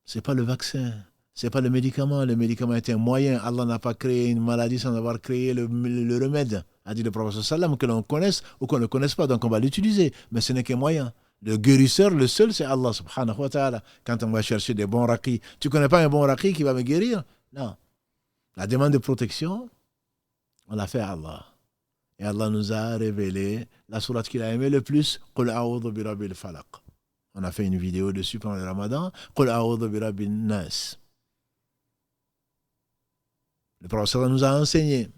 Ce n'est pas le vaccin, ce n'est pas le médicament. Le médicament est un moyen. Allah n'a pas créé une maladie sans avoir créé le remède, a dit le prophète sallam, que l'on connaisse ou qu'on ne connaisse pas. Donc on va l'utiliser, mais ce n'est qu'un moyen. Le guérisseur, le seul, c'est Allah subhanahu wa ta'ala. Quand on va chercher des bons raqis, tu ne connais pas un bon raqi qui va me guérir? Non. La demande de protection, on l'a fait à Allah. Et Allah nous a révélé la sourate qu'il a aimée le plus, Qul a'udhu bi rabbil falaq. On a fait une vidéo dessus pendant le Ramadan, Qul a'udhu bi rabbin nas. Le prophète nous a enseigné.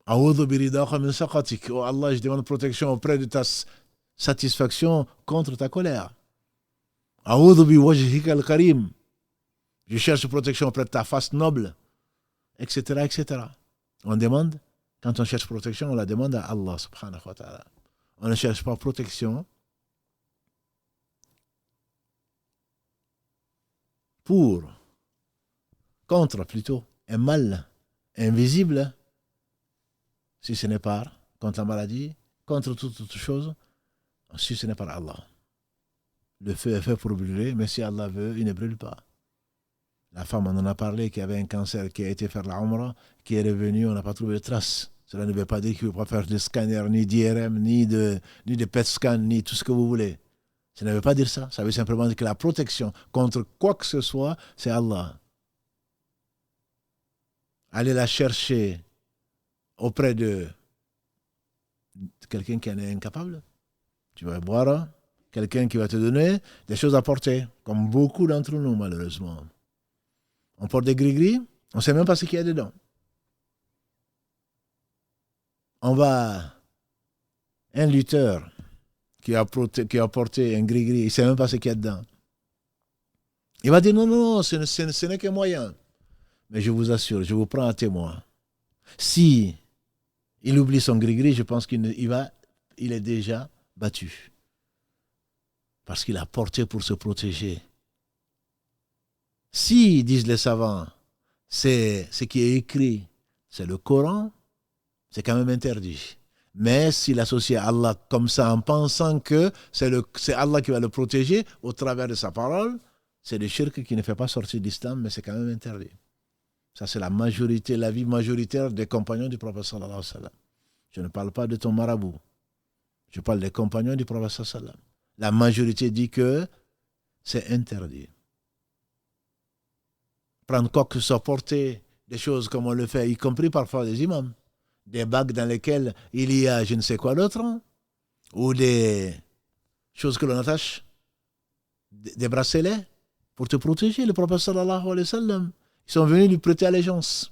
A'udhu bi ridaka min saqatik. Oh Allah, je demande protection auprès de ta satisfaction contre ta colère. A'udhu bi wajhika al-karim. Je cherche protection auprès de ta face noble, etc., etc. On demande, quand on cherche protection, on la demande à Allah subhanahu wa ta'ala. On ne cherche pas protection contre plutôt, un mal invisible, si ce n'est pas contre la maladie, contre toute autre chose, si ce n'est pas Allah. Le feu est fait pour brûler, mais si Allah veut, il ne brûle pas. La femme, on en a parlé, qui avait un cancer, qui a été faire la Umrah, qui est revenue, on n'a pas trouvé de traces. Cela ne veut pas dire qu'il ne faut pas faire de scanner, ni d'IRM, ni de PET scan, ni tout ce que vous voulez. Ça ne veut pas dire ça. Ça veut simplement dire que la protection contre quoi que ce soit, c'est Allah. Aller la chercher auprès de quelqu'un qui en est incapable. Tu vas boire, quelqu'un qui va te donner des choses à porter, comme beaucoup d'entre nous, malheureusement. On porte des gris-gris, on ne sait même pas ce qu'il y a dedans. Un lutteur qui a porté un gris-gris, il ne sait même pas ce qu'il y a dedans. Il va dire non, ce n'est qu'un moyen. Mais je vous assure, je vous prends à témoin. Si il oublie son gris-gris, je pense qu'il est déjà battu. Parce qu'il a porté pour se protéger. Si, disent les savants, c'est ce qui est écrit, c'est le Coran, c'est quand même interdit. Mais s'il associe à Allah comme ça en pensant que c'est Allah qui va le protéger au travers de sa parole, c'est le shirk qui ne fait pas sortir d'islam, mais c'est quand même interdit. Ça, c'est l'avis majoritaire des compagnons du prophète sallallahu alayhi wa sallam. Je ne parle pas de ton marabout. Je parle des compagnons du prophète sallallahu alayhi wa sallam. La majorité dit que c'est interdit. Prendre quoi que ce soit, porter des choses comme on le fait, y compris parfois des imams. Des bagues dans lesquelles il y a je ne sais quoi d'autre, ou des choses que l'on attache, des bracelets, pour te protéger. Le prophète sallallahu alayhi wa sallam, ils sont venus lui prêter allégeance.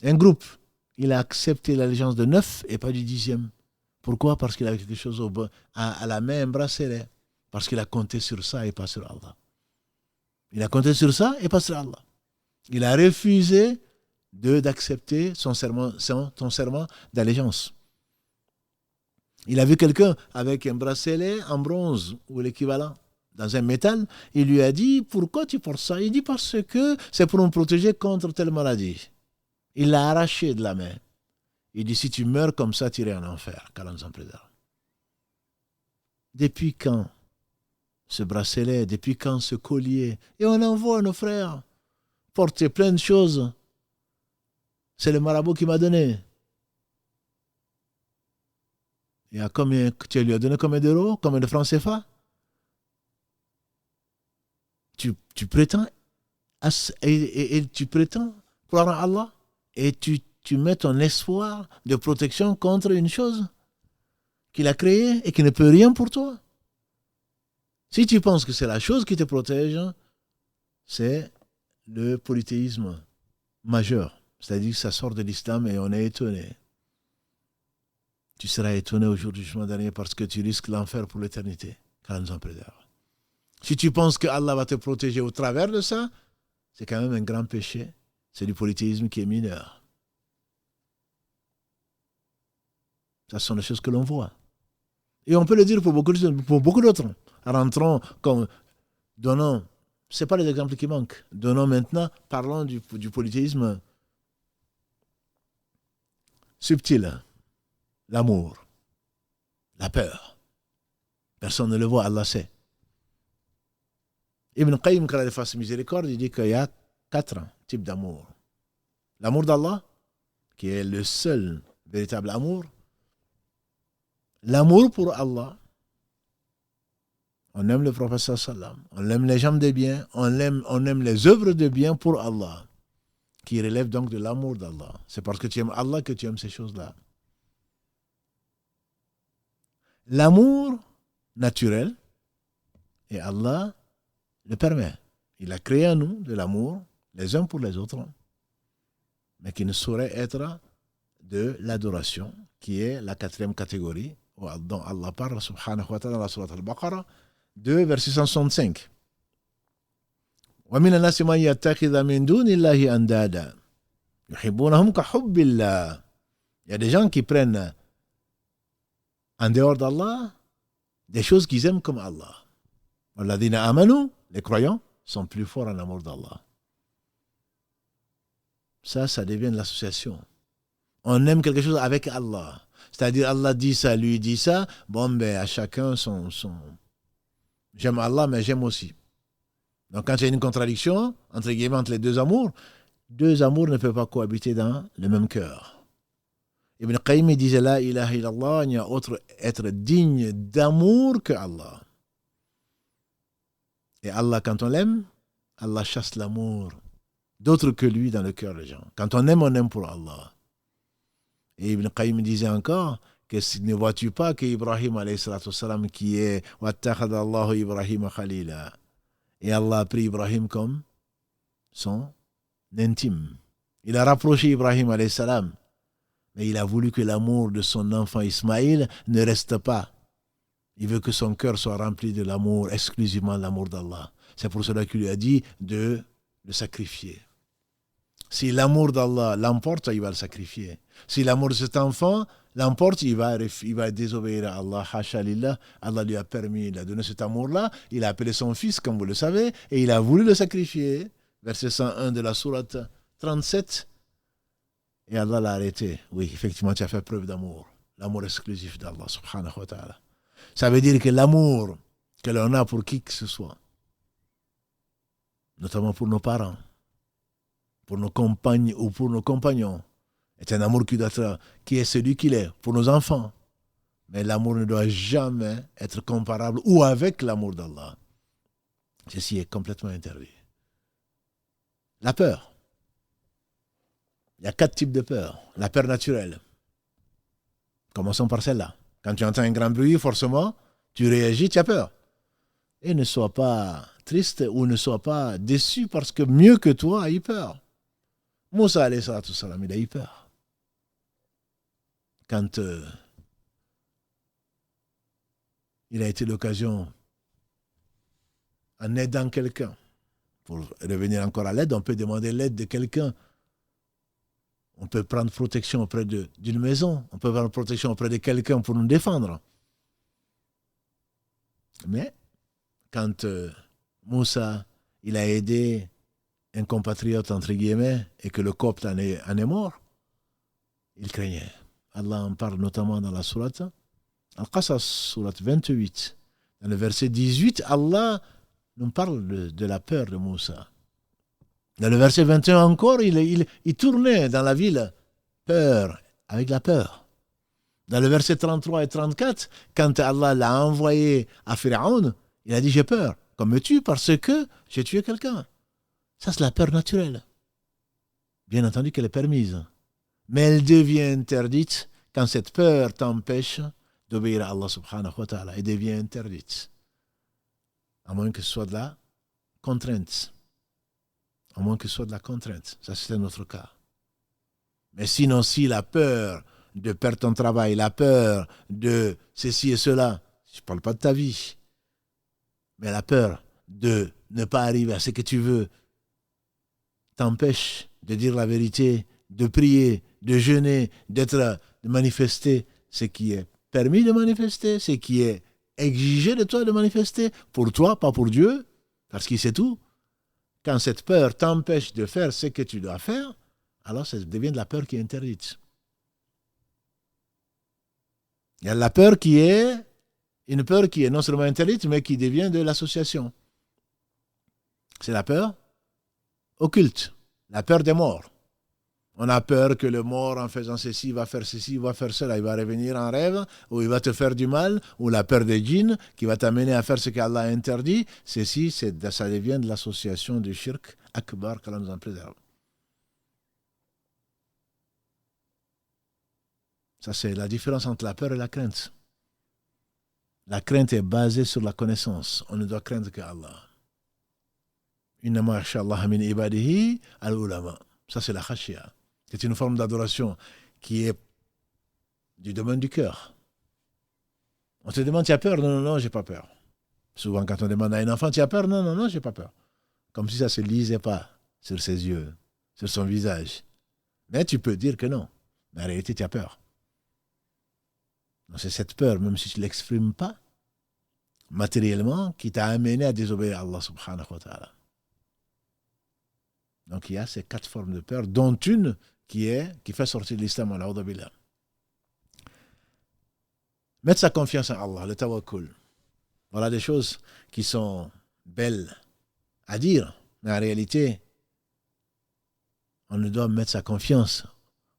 Un groupe, il a accepté l'allégeance de 9 et pas du 10e. Pourquoi? Parce qu'il avait quelque chose à la main, un bracelet. Parce qu'il a compté sur ça et pas sur Allah. Il a compté sur ça et pas sur Allah. Il a refusé d'accepter ton serment d'allégeance. Il a vu quelqu'un avec un bracelet en bronze ou l'équivalent dans un métal. Il lui a dit, pourquoi tu portes ça? Il dit, parce que c'est pour me protéger contre telle maladie. Il l'a arraché de la main. Il dit, si tu meurs comme ça, tu irais en enfer. 40 ans plus tard. Depuis quand ce bracelet, depuis quand ce collier? Et on envoie nos frères porter plein de choses. C'est le marabout qui m'a donné. Il y a combien, tu lui as donné combien d'euros, combien de francs CFA? Tu prétends et tu prétends croire en Allah et tu mets ton espoir de protection contre une chose qu'il a créée et qui ne peut rien pour toi. Si tu penses que c'est la chose qui te protège, c'est le polythéisme majeur. C'est-à-dire que ça sort de l'islam et on est étonné. Tu seras étonné au jour du jugement dernier parce que tu risques l'enfer pour l'éternité. 40 ans plus tard. Si tu penses que Allah va te protéger au travers de ça, c'est quand même un grand péché. C'est du polythéisme qui est mineur. Ça sont les choses que l'on voit. Et on peut le dire pour beaucoup d'autres. Rentrons comme donnons, ce n'est pas les exemples qui manquent. Donnons maintenant, parlons du polythéisme subtil. L'amour, la peur. Personne ne le voit, Allah sait. Ibn Qayyim, quand il fasse miséricorde, il dit qu'il y a 4 types d'amour. L'amour d'Allah, qui est le seul véritable amour. L'amour pour Allah. On aime le prophète sallam, on aime les gens de bien, on aime les œuvres de bien pour Allah, qui relèvent donc de l'amour d'Allah. C'est parce que tu aimes Allah que tu aimes ces choses-là. L'amour naturel, et Allah le permet. Il a créé en nous de l'amour, les uns pour les autres, mais qui ne saurait être de l'adoration, qui est la 4e catégorie, dont Allah parle, subhanahu wa ta'ala, dans la sourate al-Baqarah, 2, verset 165. وَمِنَ النَّاسِ مَن يَتَّخِذَ مِن دُونِ اللَّهِ أَندَادًا يُحِبُّونَهُمْ كَحُبِّ اللَّهِ. Il y a des gens qui prennent en dehors d'Allah des choses qu'ils aiment comme Allah. وَالَّذِينَ آمَنُوا, les croyants, sont plus forts en amour d'Allah. Ça devient de l'association. On aime quelque chose avec Allah. C'est-à-dire, Allah dit ça, lui dit ça. Bon, ben, à chacun son... J'aime Allah, mais j'aime aussi. Donc, quand il y a une contradiction, entre guillemets, entre les deux amours ne peuvent pas cohabiter dans le même cœur. Ibn Qayyim disait, la ilaha illallah, il n'y a autre être digne d'amour que Allah. Et Allah, quand on l'aime, Allah chasse l'amour d'autres que lui dans le cœur des gens. Quand on aime pour Allah. Et Ibn Qayyim disait encore que ne vois-tu pas qu'Ibrahim alayhi salatu wassalam qui est wattakhadha Allahu Ibrahim khalila, et Allah a pris Ibrahim comme son intime. Il a rapproché Ibrahim alayhi salam, mais il a voulu que l'amour de son enfant Ismaïl ne reste pas. Il veut que son cœur soit rempli de l'amour, exclusivement l'amour d'Allah. C'est pour cela qu'il lui a dit de le sacrifier. Si l'amour d'Allah l'emporte, il va le sacrifier. Si l'amour de cet enfant l'emporte, il va désobéir à Allah. Hasha lillah. Allah lui a permis, il a donné cet amour-là. Il a appelé son fils, comme vous le savez, et il a voulu le sacrifier. Verset 101 de la sourate 37. Et Allah l'a arrêté. Oui, effectivement, tu as fait preuve d'amour. L'amour exclusif d'Allah, subhanahu wa ta'ala. Ça veut dire que l'amour que l'on a pour qui que ce soit, notamment pour nos parents, pour nos compagnes ou pour nos compagnons, est un amour qui est celui qu'il est pour nos enfants. Mais l'amour ne doit jamais être comparable ou avec l'amour d'Allah. Ceci est complètement interdit. La peur. Il y a 4 types de peur. La peur naturelle. Commençons par celle-là. Quand tu entends un grand bruit, forcément, tu réagis, tu as peur. Et ne sois pas triste ou ne sois pas déçu parce que mieux que toi a eu peur. Moussa alayhi salatu salam, il a eu peur. Quand il a été l'occasion, en aidant quelqu'un, pour revenir encore à l'aide, on peut demander l'aide de quelqu'un. On peut prendre protection auprès d'une maison. On peut prendre protection auprès de quelqu'un pour nous défendre. Mais quand Moussa, il a aidé un compatriote, entre guillemets, et que le copte en est mort, il craignait. Allah en parle notamment dans la sourate Al-Qasas, sourate 28. Dans le verset 18, Allah nous parle de la peur de Moussa. Dans le verset 21 encore, il tournait dans la ville peur, avec la peur. Dans le verset 33 et 34, quand Allah l'a envoyé à Pharaon, il a dit j'ai peur, qu'on me tue parce que j'ai tué quelqu'un. Ça c'est la peur naturelle. Bien entendu qu'elle est permise. Mais elle devient interdite quand cette peur t'empêche d'obéir à Allah subhanahu wa ta'ala. Elle devient interdite. À moins que ce soit de la contrainte. À moins que ce soit de la contrainte. Ça c'est un autre cas. Mais sinon, si la peur de perdre ton travail, la peur de ceci et cela, je ne parle pas de ta vie, mais la peur de ne pas arriver à ce que tu veux t'empêche de dire la vérité, de prier, de jeûner, de manifester ce qui est permis de manifester, ce qui est exigé de toi de manifester, pour toi, pas pour Dieu, parce qu'il sait tout. Quand cette peur t'empêche de faire ce que tu dois faire, alors ça devient de la peur qui est interdite. Il y a la peur qui est une peur qui est non seulement interdite, mais qui devient de l'association. C'est la peur occulte, la peur des morts. On a peur que le mort, en faisant ceci, va faire ceci, va faire cela, il va revenir en rêve, ou il va te faire du mal, ou la peur des djinns qui va t'amener à faire ce qu'Allah a interdit. Ceci, ça devient de l'association du shirk akbar qu'Allah nous en préserve. Ça, c'est la différence entre la peur et la crainte. La crainte est basée sur la connaissance. On ne doit craindre qu'Allah. Innama yakhshallaha min ibadihi al-ulama. Ça, c'est la khashia. C'est une forme d'adoration qui est du domaine du cœur. On te demande, tu as peur? Non, non, non, j'ai pas peur. Souvent, quand on demande à un enfant, tu as peur? Non, non, non, j'ai pas peur. Comme si ça ne se lisait pas sur ses yeux, sur son visage. Mais tu peux dire que non. Mais en réalité, tu as peur. Donc, c'est cette peur, même si tu ne l'exprimes pas, matériellement, qui t'a amené à désobéir à Allah subhanahu wa ta'ala. Donc il y a ces 4 formes de peur, dont une qui fait sortir l'islam, al-a'udhu billah. Mettre sa confiance en Allah, le tawakkul. Voilà des choses qui sont belles à dire, mais en réalité, on ne doit mettre sa confiance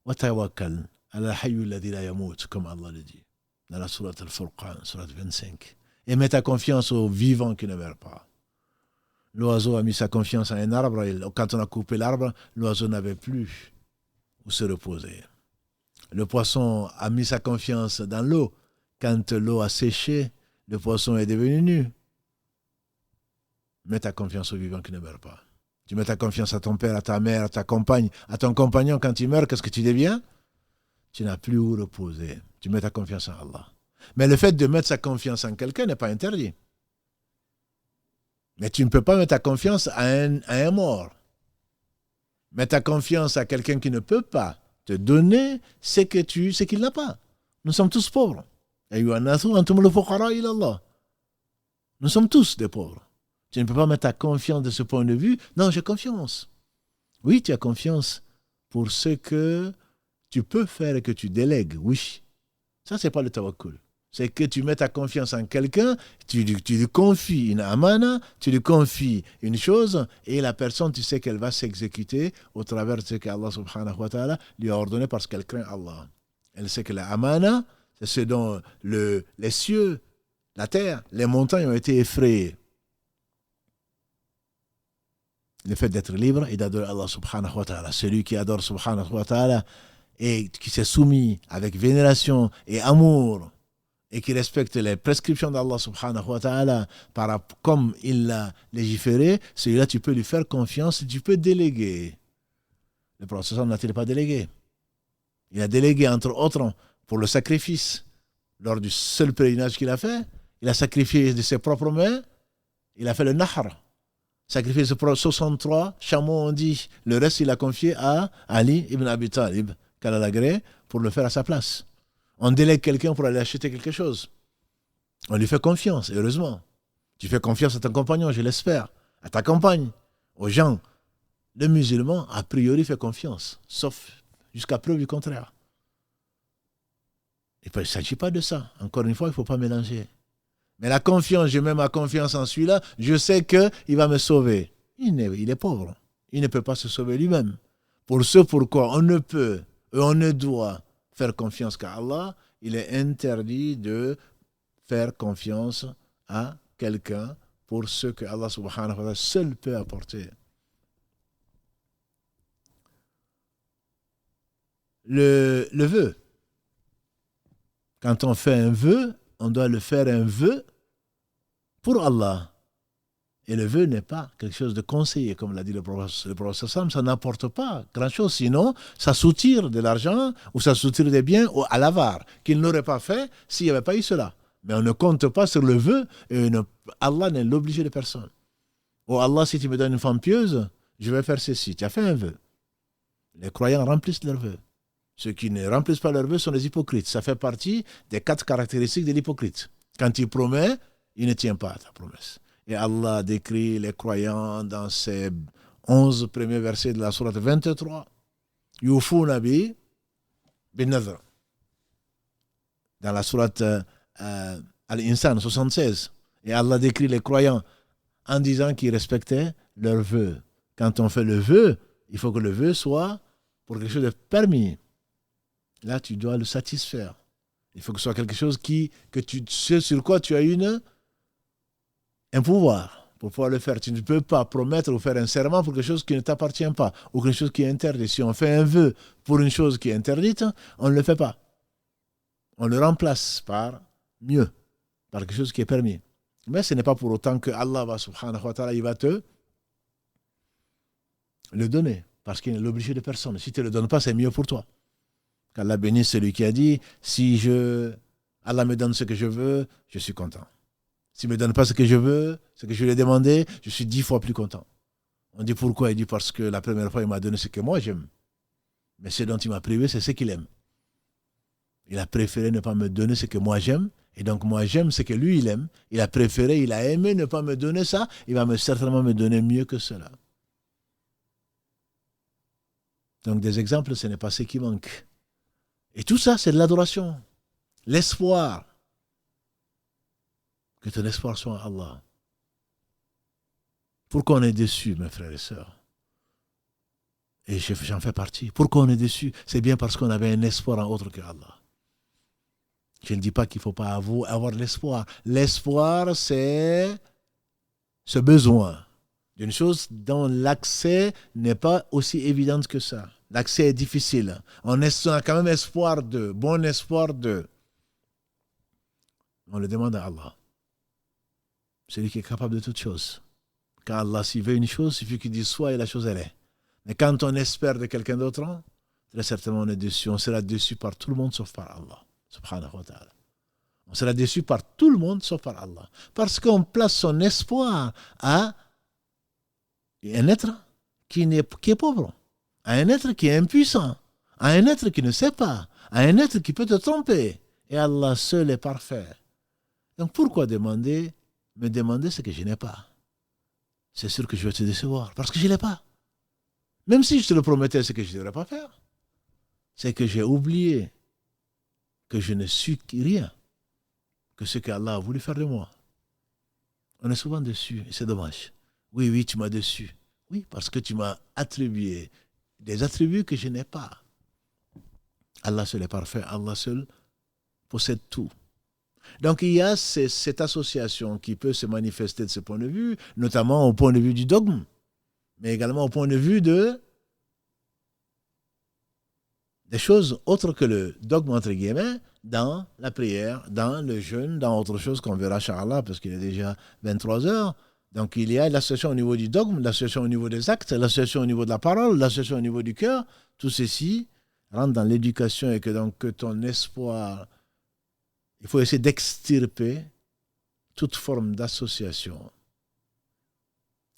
wa tawakkal ala hayyu alladhi la yamut, comme Allah le dit dans la sourate Al-Furqan, sourate 25. Et mets ta confiance au vivant qui ne meurt pas. L'oiseau a mis sa confiance en un arbre, et quand on a coupé l'arbre, l'oiseau n'avait plus où se reposer. Le poisson a mis sa confiance dans l'eau. Quand l'eau a séché, le poisson est devenu nu. Mets ta confiance au vivant qui ne meurt pas. Tu mets ta confiance à ton père, à ta mère, à ta compagne, à ton compagnon, quand il meurt, qu'est-ce que tu deviens? Tu n'as plus où reposer. Tu mets ta confiance en Allah. Mais le fait de mettre sa confiance en quelqu'un n'est pas interdit. Mais tu ne peux pas mettre ta confiance à un mort. Mets ta confiance à quelqu'un qui ne peut pas te donner ce qu'il n'a pas. Nous sommes tous pauvres. Nous sommes tous des pauvres. Tu ne peux pas mettre ta confiance de ce point de vue. Non, j'ai confiance. Oui, tu as confiance pour ce que tu peux faire et que tu délègues. Oui. Ça, ce n'est pas le tawakkul. C'est que tu mets ta confiance en quelqu'un, tu lui confies une amana, tu lui confies une chose, et la personne, tu sais qu'elle va s'exécuter au travers de ce qu'Allah subhanahu wa ta'ala lui a ordonné parce qu'elle craint Allah. Elle sait que la amana, c'est ce dont les cieux, la terre, les montagnes ont été effrayées. Le fait d'être libre et d'adorer Allah subhanahu wa ta'ala. Celui qui adore subhanahu wa ta'ala et qui s'est soumis avec vénération et amour, et qui respecte les prescriptions d'Allah subhanahu wa ta'ala comme il l'a légiféré, celui-là tu peux lui faire confiance et tu peux déléguer. Le prophète n'a-t-il pas délégué? Il a délégué entre autres pour le sacrifice. Lors du seul pèlerinage qu'il a fait, il a sacrifié de ses propres mains, il a fait le nahr, sacrifié de 63 chameaux, on dit. Le reste il a confié à Ali ibn Abi Talib, qu'Allah l'agrée, pour le faire à sa place. On délègue quelqu'un pour aller acheter quelque chose. On lui fait confiance, heureusement. Tu fais confiance à ton compagnon, je l'espère, à ta compagne, aux gens. Le musulman, a priori, fait confiance, sauf jusqu'à preuve du contraire. Il ne s'agit pas de ça. Encore une fois, il ne faut pas mélanger. Mais la confiance, je mets ma confiance en celui-là, je sais qu'il va me sauver. Il est pauvre. Il ne peut pas se sauver lui-même. Pour ce pourquoi on ne peut et on ne doit faire confiance qu'à Allah, il est interdit de faire confiance à quelqu'un pour ce que Allah subhanahu wa ta'ala seul peut apporter. Le vœu. Quand on fait un vœu, on doit le faire un vœu pour Allah. Et le vœu n'est pas quelque chose de conseillé, comme l'a dit le prophète Sam, ça n'apporte pas grand-chose. Sinon, ça soutire de l'argent ou ça soutire des biens à l'avare, qu'il n'aurait pas fait s'il n'y avait pas eu cela. Mais on ne compte pas sur le vœu et Allah n'est l'obligé de personne. Oh Allah, si tu me donnes une femme pieuse, je vais faire ceci. Tu as fait un vœu. Les croyants remplissent leurs vœux. Ceux qui ne remplissent pas leurs vœux sont les hypocrites. Ça fait partie des 4 caractéristiques de l'hypocrite. Quand il promet, il ne tient pas à ta promesse. Et Allah décrit les croyants dans ces 11 premiers versets de la sourate 23. Yufuna bi bin nadhr. Dans la sourate Al-Insan 76. Et Allah décrit les croyants en disant qu'ils respectaient leurs vœux. Quand on fait le vœu, il faut que le vœu soit pour quelque chose de permis. Là, tu dois le satisfaire. Il faut que ce soit quelque chose que tu sais sur quoi tu as un pouvoir pour pouvoir le faire. Tu ne peux pas promettre ou faire un serment pour quelque chose qui ne t'appartient pas ou quelque chose qui est interdit. Si on fait un vœu pour une chose qui est interdite, on ne le fait pas. On le remplace par mieux, par quelque chose qui est permis. Mais ce n'est pas pour autant que Allah va, subhanahu wa ta'ala, il va te le donner parce qu'il n'est l'obligé de personne. Si tu ne le donnes pas, c'est mieux pour toi. Qu'Allah bénisse celui qui a dit si Allah me donne ce que je veux, je suis content. S'il ne me donne pas ce que je veux, ce que je lui ai demandé, je suis 10 fois plus content. On dit pourquoi? Il dit parce que la première fois, il m'a donné ce que moi j'aime. Mais ce dont il m'a privé, c'est ce qu'il aime. Il a préféré ne pas me donner ce que moi j'aime. Et donc moi j'aime ce que lui il aime. Il a préféré, il a aimé ne pas me donner ça. Il va certainement me donner mieux que cela. Donc des exemples, ce n'est pas ce qui manque. Et tout ça, c'est de l'adoration. L'espoir. Que ton espoir soit en Allah. Pourquoi on est déçu, mes frères et sœurs? Et j'en fais partie. Pourquoi on est déçu? C'est bien parce qu'on avait un espoir en autre que Allah. Je ne dis pas qu'il ne faut pas avoir de l'espoir. L'espoir, c'est ce besoin d'une chose dont l'accès n'est pas aussi évident que ça. L'accès est difficile. On a quand même espoir de, bon espoir de. On le demande à Allah. C'est lui qui est capable de toutes choses. Quand Allah s'il veut une chose, il suffit qu'il dise soit et la chose elle est. Mais quand on espère de quelqu'un d'autre, très certainement on est déçu. On sera déçu par tout le monde sauf par Allah. Subhanahu wa ta'ala. On sera déçu par tout le monde sauf par Allah. Parce qu'on place son espoir à un être qui est pauvre, à un être qui est impuissant, à un être qui ne sait pas, à un être qui peut te tromper. Et Allah seul est parfait. Donc pourquoi me demander ce que je n'ai pas? C'est sûr que je vais te décevoir, parce que je ne l'ai pas. Même si je te le promettais, ce que je ne devrais pas faire, c'est que j'ai oublié que je ne suis rien que ce qu'Allah a voulu faire de moi. On est souvent déçu, et c'est dommage. Oui, tu m'as déçu. Oui, parce que tu m'as attribué des attributs que je n'ai pas. Allah seul est parfait, Allah seul possède tout. Donc il y a cette association qui peut se manifester de ce point de vue, notamment au point de vue du dogme, mais également au point de vue des choses autres que le dogme, entre guillemets, dans la prière, dans le jeûne, dans autre chose qu'on verra, Inch'Allah, parce qu'il est déjà 23 heures. Donc il y a l'association au niveau du dogme, l'association au niveau des actes, l'association au niveau de la parole, l'association au niveau du cœur. Tout ceci rentre dans l'éducation et que donc que ton espoir, il faut essayer d'extirper toute forme d'association.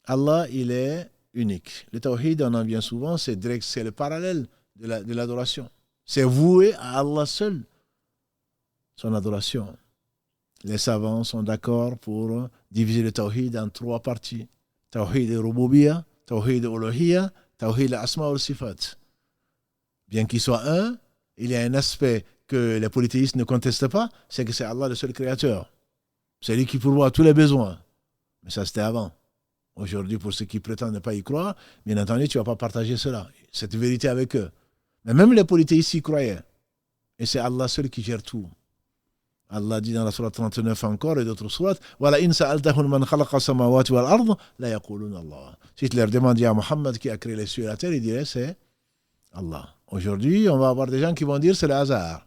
Allah, il est unique. Le tawhid, on en vient souvent, c'est le parallèle de l'adoration. C'est vouer à Allah seul son adoration. Les savants sont d'accord pour diviser le tawhid en 3 parties. Tawhid al-Rububiyya, Tawhid al-Uluhiyya, Tawhid al-Asma wa al-Sifat. Bien qu'il soit un, il y a un aspect que les polythéistes ne contestent pas, c'est que c'est Allah le seul créateur. C'est lui qui pourvoit tous les besoins. Mais ça, c'était avant. Aujourd'hui, pour ceux qui prétendent ne pas y croire, bien entendu, tu ne vas pas partager cela, cette vérité avec eux. Mais même les polythéistes y croyaient. Et c'est Allah seul qui gère tout. Allah dit dans la sourate 39 encore et d'autres sourates, Voilà in sa'altahum man khalaqa samawati wal ard la yaquluna Allah. Si tu leur demandes à Mohammed qui a créé les cieux et la terre, il dirait c'est Allah. Aujourd'hui, on va avoir des gens qui vont dire c'est le hasard.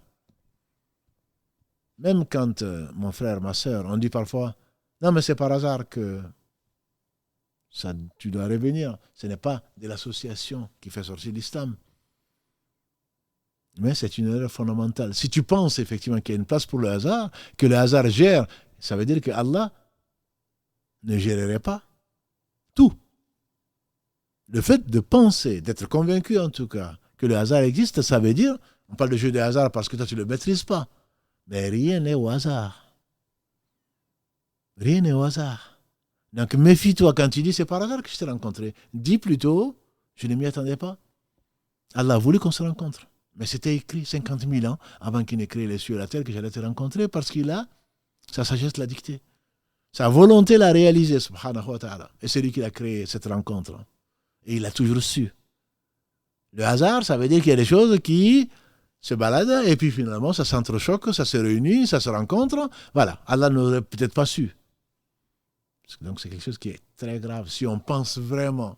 Même quand mon frère, ma soeur, on dit parfois non mais c'est par hasard que ça, tu dois revenir. Ce n'est pas de l'association qui fait sortir l'islam. Mais c'est une erreur fondamentale. Si tu penses effectivement qu'il y a une place pour le hasard, que le hasard gère, ça veut dire que Allah ne gérerait pas tout. Le fait de penser, d'être convaincu en tout cas, que le hasard existe, ça veut dire, on parle de jeu de hasard parce que toi tu ne le maîtrises pas, mais rien n'est au hasard. Rien n'est au hasard. Donc méfie-toi quand tu dis c'est par hasard que je t'ai rencontré. Dis plutôt, je ne m'y attendais pas. Allah a voulu qu'on se rencontre. Mais c'était écrit 50 000 ans avant qu'il n'ait créé les cieux et la terre que j'allais te rencontrer parce qu'il a, sa sagesse l'a dicté. Sa volonté l'a réalisé, subhanahu wa ta'ala. Et c'est lui qui a créé cette rencontre. Et il a toujours su. Le hasard, ça veut dire qu'il y a des choses qui se baladent et puis finalement ça s'entrechoque, ça se réunit, ça se rencontre. Voilà, Allah n'aurait peut-être pas su. Donc c'est quelque chose qui est très grave. Si on pense vraiment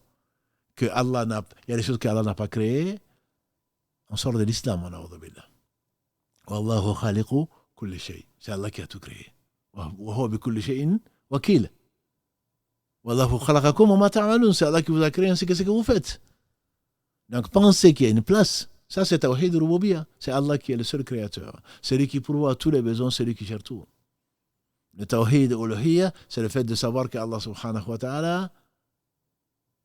que Allah il y a des choses qu'Allah n'a pas créées, on sort de l'islam, on a billah. Wallahu khaliqu kulli shay. C'est Allah qui a tout créé. Wa huwa bi kulli shay'in wakil. Wallahu khalaqakum wa ma ta'malun. C'est Allah qui vous a créé ainsi que ce que vous faites. Donc pensez qu'il y a une place. Ça c'est Tawhid Rububiyya. C'est Allah qui est le seul créateur. C'est lui qui pourvoit tous les besoins, c'est lui qui gère tout. Le Tawhid Uluhiyya, c'est le fait de savoir qu'Allah subhanahu wa ta'ala,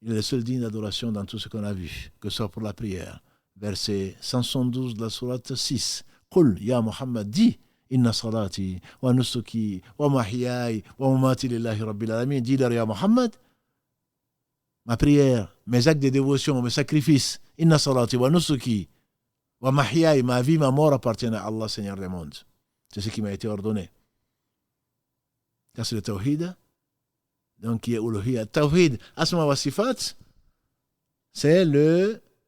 il est le seul digne d'adoration dans tout ce qu'on a vu, que ce soit pour la prière. Verset 172 de la sourate 6. Qul ya Muhammad, dis inna salati wa nusuki wa mahyai wa mamati lillahi rabbil alamin. Dis-leur ya Muhammad, ma prière, mes actes de dévotion, mes sacrifices, inna salati wa nusuki wa mahyai, ma vie, ma mort appartiennent à Allah, Seigneur des mondes. C'est ce qui m'a été ordonné. Ça c'est le tawhid. Donc qui est uluhiyya. Tawhid, asma wa sifat, c'est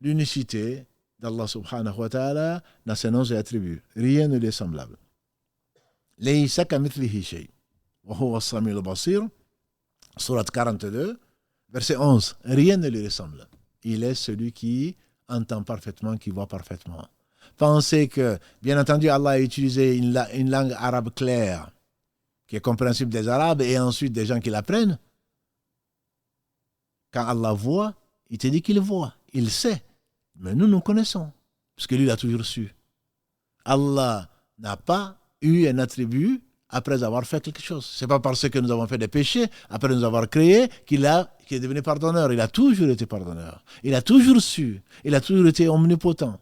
l'unicité d'Allah subhanahu wa ta'ala dans ses noms et attributs. Rien ne lui est semblable. Laysa kamithlihi shay. Wa huwa as-sami'ul basir. Sourate 42, verset 11. Rien ne lui ressemble. Il est celui qui entend parfaitement, qui voit parfaitement. Pensez que, bien entendu, Allah a utilisé une langue arabe claire, qui est compréhensible des Arabes, et ensuite des gens qui l'apprennent. Quand Allah voit, il te dit qu'il voit, il sait. Mais nous connaissons, parce que lui, il a toujours su. Allah n'a pas eu un attribut après avoir fait quelque chose. Ce n'est pas parce que nous avons fait des péchés, après nous avoir créés, qu'il est devenu pardonneur. Il a toujours été pardonneur. Il a toujours su. Il a toujours été omnipotent.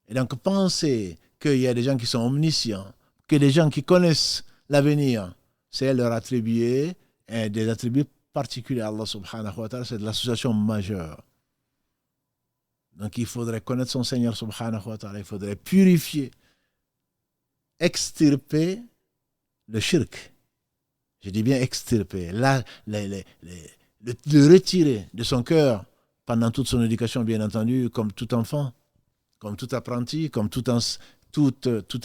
Et donc, penser qu'il y a des gens qui sont omniscients, que des gens qui connaissent l'avenir, c'est leur attribuer des attributs particuliers à Allah subhanahu wa ta'ala, c'est de l'association majeure. Donc il faudrait connaître son Seigneur subhanahu wa ta'ala, il faudrait purifier, extirper le shirk. Je dis bien extirper, le retirer de son cœur pendant toute son éducation, bien entendu, comme tout enfant, comme tout apprenti, comme tout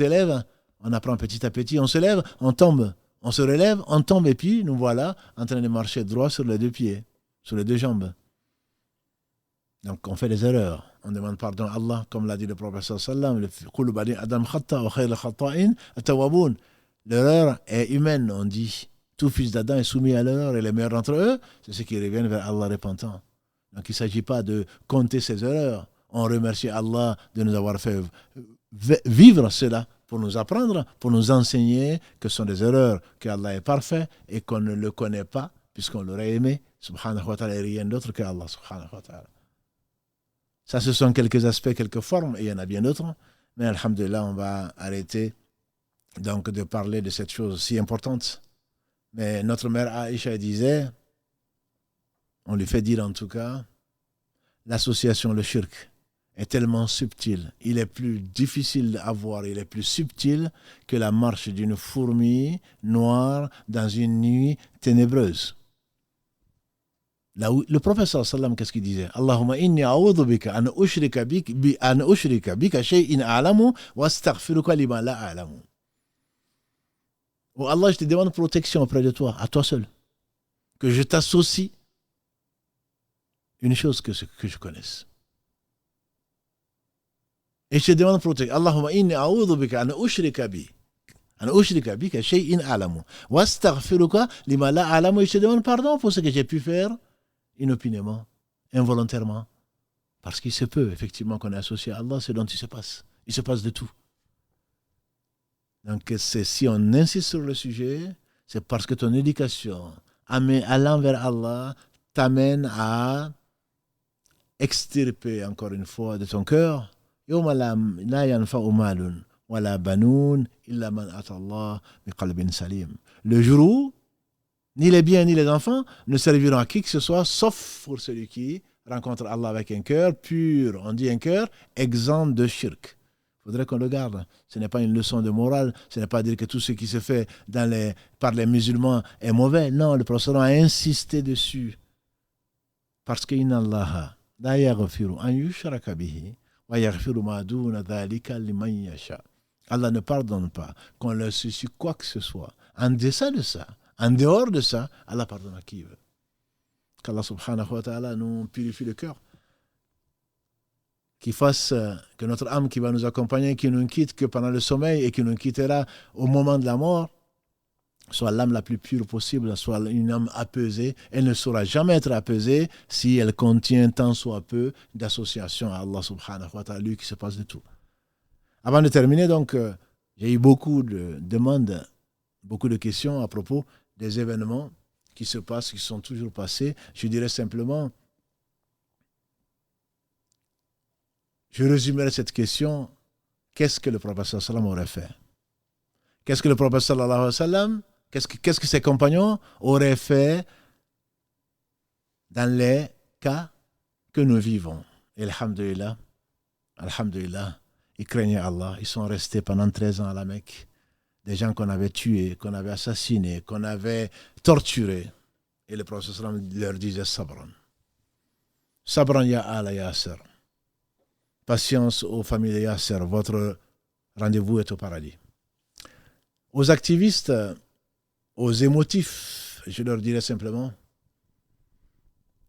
élève. On apprend petit à petit, on se lève, on tombe, on se relève, on tombe, et puis nous voilà en train de marcher droit sur les deux pieds, sur les deux jambes. Donc on fait des erreurs, on demande pardon à Allah, comme l'a dit le prophète sallallahu alayhi wa sallam. L'erreur est humaine, on dit. Tout fils d'Adam est soumis à l'erreur, et les meilleurs d'entre eux, c'est ceux qui reviennent vers Allah repentant. Donc il ne s'agit pas de compter ses erreurs. On remercie Allah de nous avoir fait vivre cela, pour nous apprendre, pour nous enseigner que ce sont des erreurs, qu'Allah est parfait et qu'on ne le connaît pas, puisqu'on l'aurait aimé, subhanahu wa ta'ala, et rien d'autre qu'Allah, subhanahu wa ta'ala. Ça, ce sont quelques aspects, quelques formes, et il y en a bien d'autres, mais alhamdulillah, on va arrêter donc de parler de cette chose si importante. Mais notre mère Aïcha disait, on lui fait dire en tout cas, l'association, le shirk, est tellement subtil. Il est plus difficile à voir, il est plus subtil que la marche d'une fourmi noire dans une nuit ténébreuse. Là où, le prophète sallam, qu'est-ce qu'il disait? Allahumma inni a'udhu bika an ushrika bika shay'in a'lamu wa astaghfiruka lima la a'lamu. Oh Allah, je te demande protection auprès de toi, à toi seul. Que je t'associe une chose que je connaisse. Et je te demande protection. Allahumma inni a'udhu bika an ushrika bika shay'in a'lamu wa astaghfiruka lima la a'lamu. Et je te demande pardon pour ce que j'ai pu faire inopinément, involontairement. Parce qu'il se peut, effectivement, qu'on est associé à Allah, c'est dont il se passe. Il se passe de tout. Donc, si on insiste sur le sujet, c'est parce que ton éducation, allant vers Allah, t'amène à extirper, encore une fois, de ton cœur, يوم لا ينفع مال ولا بنون إلا من أتى الله بقلب سليم. Le jour où ni les biens ni les enfants ne serviront à qui que ce soit, sauf pour celui qui rencontre Allah avec un cœur pur. On dit un cœur exempt de shirk. Il faudrait qu'on le garde. Ce n'est pas une leçon de morale. Ce n'est pas dire que tout ce qui se fait par les musulmans est mauvais. Non, le prophète a insisté dessus. Parce que inna Allah la yaghfiru an yushraka bihi wa yaghfiru ma duna dhalika liman yasha. Allah ne pardonne pas qu'on leur associe quoi que ce soit. En deçà de ça, en dehors de ça, Allah pardonne à qui il veut. Qu'Allah subhanahu wa ta'ala nous purifie le cœur. Qu'il fasse que notre âme qui va nous accompagner, qui ne nous quitte que pendant le sommeil et qui nous quittera au moment de la mort, soit l'âme la plus pure possible, soit une âme apaisée. Elle ne saura jamais être apaisée si elle contient tant soit peu d'association à Allah subhanahu wa ta'ala, lui qui se passe de tout. Avant de terminer, donc, j'ai eu beaucoup de demandes, beaucoup de questions à propos des événements qui se passent, qui sont toujours passés. Je dirais simplement, je résumerai cette question, qu'est-ce que le prophète sallallahu alayhi wa sallam aurait fait? Qu'est-ce que le prophète sallallahu alayhi wa sallam, qu'est-ce que ses compagnons auraient fait dans les cas que nous vivons? Et alhamdulillah, ils craignaient Allah, ils sont restés pendant 13 ans à la Mecque. Des gens qu'on avait tués, qu'on avait assassinés, qu'on avait torturés. Et le prophète sallallahu alayhi wa sallam leur disait sabran. Sabran ya ala Yasser. Patience aux familles de Yasser, votre rendez-vous est au paradis. Aux activistes, aux émotifs, je leur dirais simplement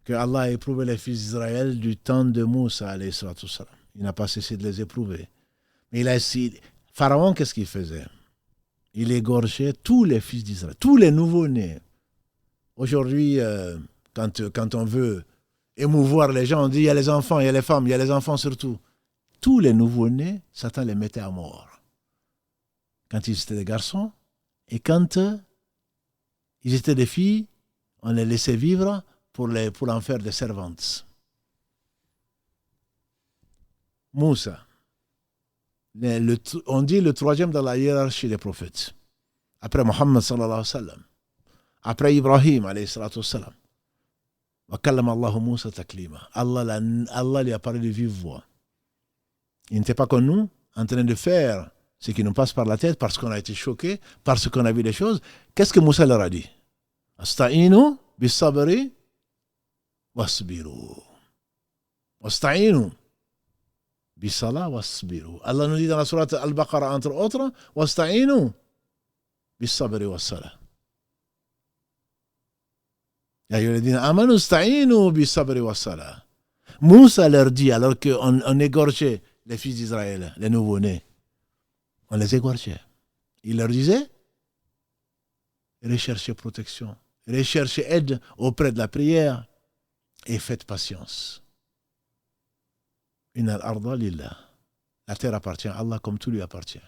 que Allah a éprouvé les fils d'Israël du temps de Moussa, alayhi salatu wassalam. Il n'a pas cessé de les éprouver. Mais il a essayé. Pharaon, qu'est-ce qu'il faisait? Il égorgeait tous les fils d'Israël, tous les nouveaux-nés. Aujourd'hui, quand on veut émouvoir les gens, on dit il y a les enfants, il y a les femmes, il y a les enfants surtout. Tous les nouveaux-nés, Satan les mettait à mort. Quand ils étaient des garçons, et quand ils étaient des filles, on les laissait vivre pour en faire des servantes. Moussa, on dit le troisième dans la hiérarchie des prophètes. Après Mohammed sallallahu alayhi wa sallam. Après Ibrahim alayhi salatu wa sallam. Wa kallama Allahu Moussa taklima. Allah lui a parlé de vive voix. Il n'était pas comme nous, en train de faire ce qui nous passe par la tête parce qu'on a été choqué, parce qu'on a vu des choses. Qu'est-ce que Moussa leur a dit? Asta'inu bis-sabri wasbiru. Asta'inu bis-salah wasbiru. Allah nous dit dans la sourate Al-Baqarah, entre autres, Wasta'inu bis-sabri was-salah. Ya ayyuhalladhina amanu ista'inu bis-sabri was-salah. Moussa leur dit, alors qu'on égorgeait les fils d'Israël, les nouveaux-nés, on les égorgeait. Il leur disait, recherchez protection, recherchez aide auprès de la prière et faites patience. Inna al-arda lillah. La terre appartient à Allah comme tout lui appartient.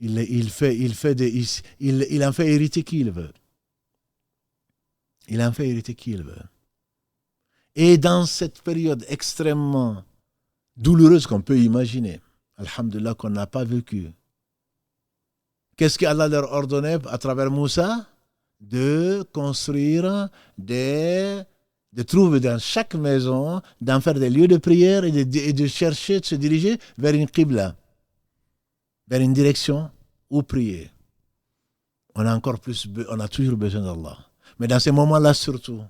Il en fait hériter qui il veut. Il en fait hériter qui il veut. Et dans cette période extrêmement douloureuse qu'on peut imaginer, alhamdulillah, qu'on n'a pas vécu, qu'est-ce qu'Allah leur ordonnait à travers Moussa? De construire des de trouver dans chaque maison, d'en faire des lieux de prière et de chercher, de se diriger vers une qibla, vers une direction où prier. On a toujours besoin d'Allah. Mais dans ces moments-là surtout,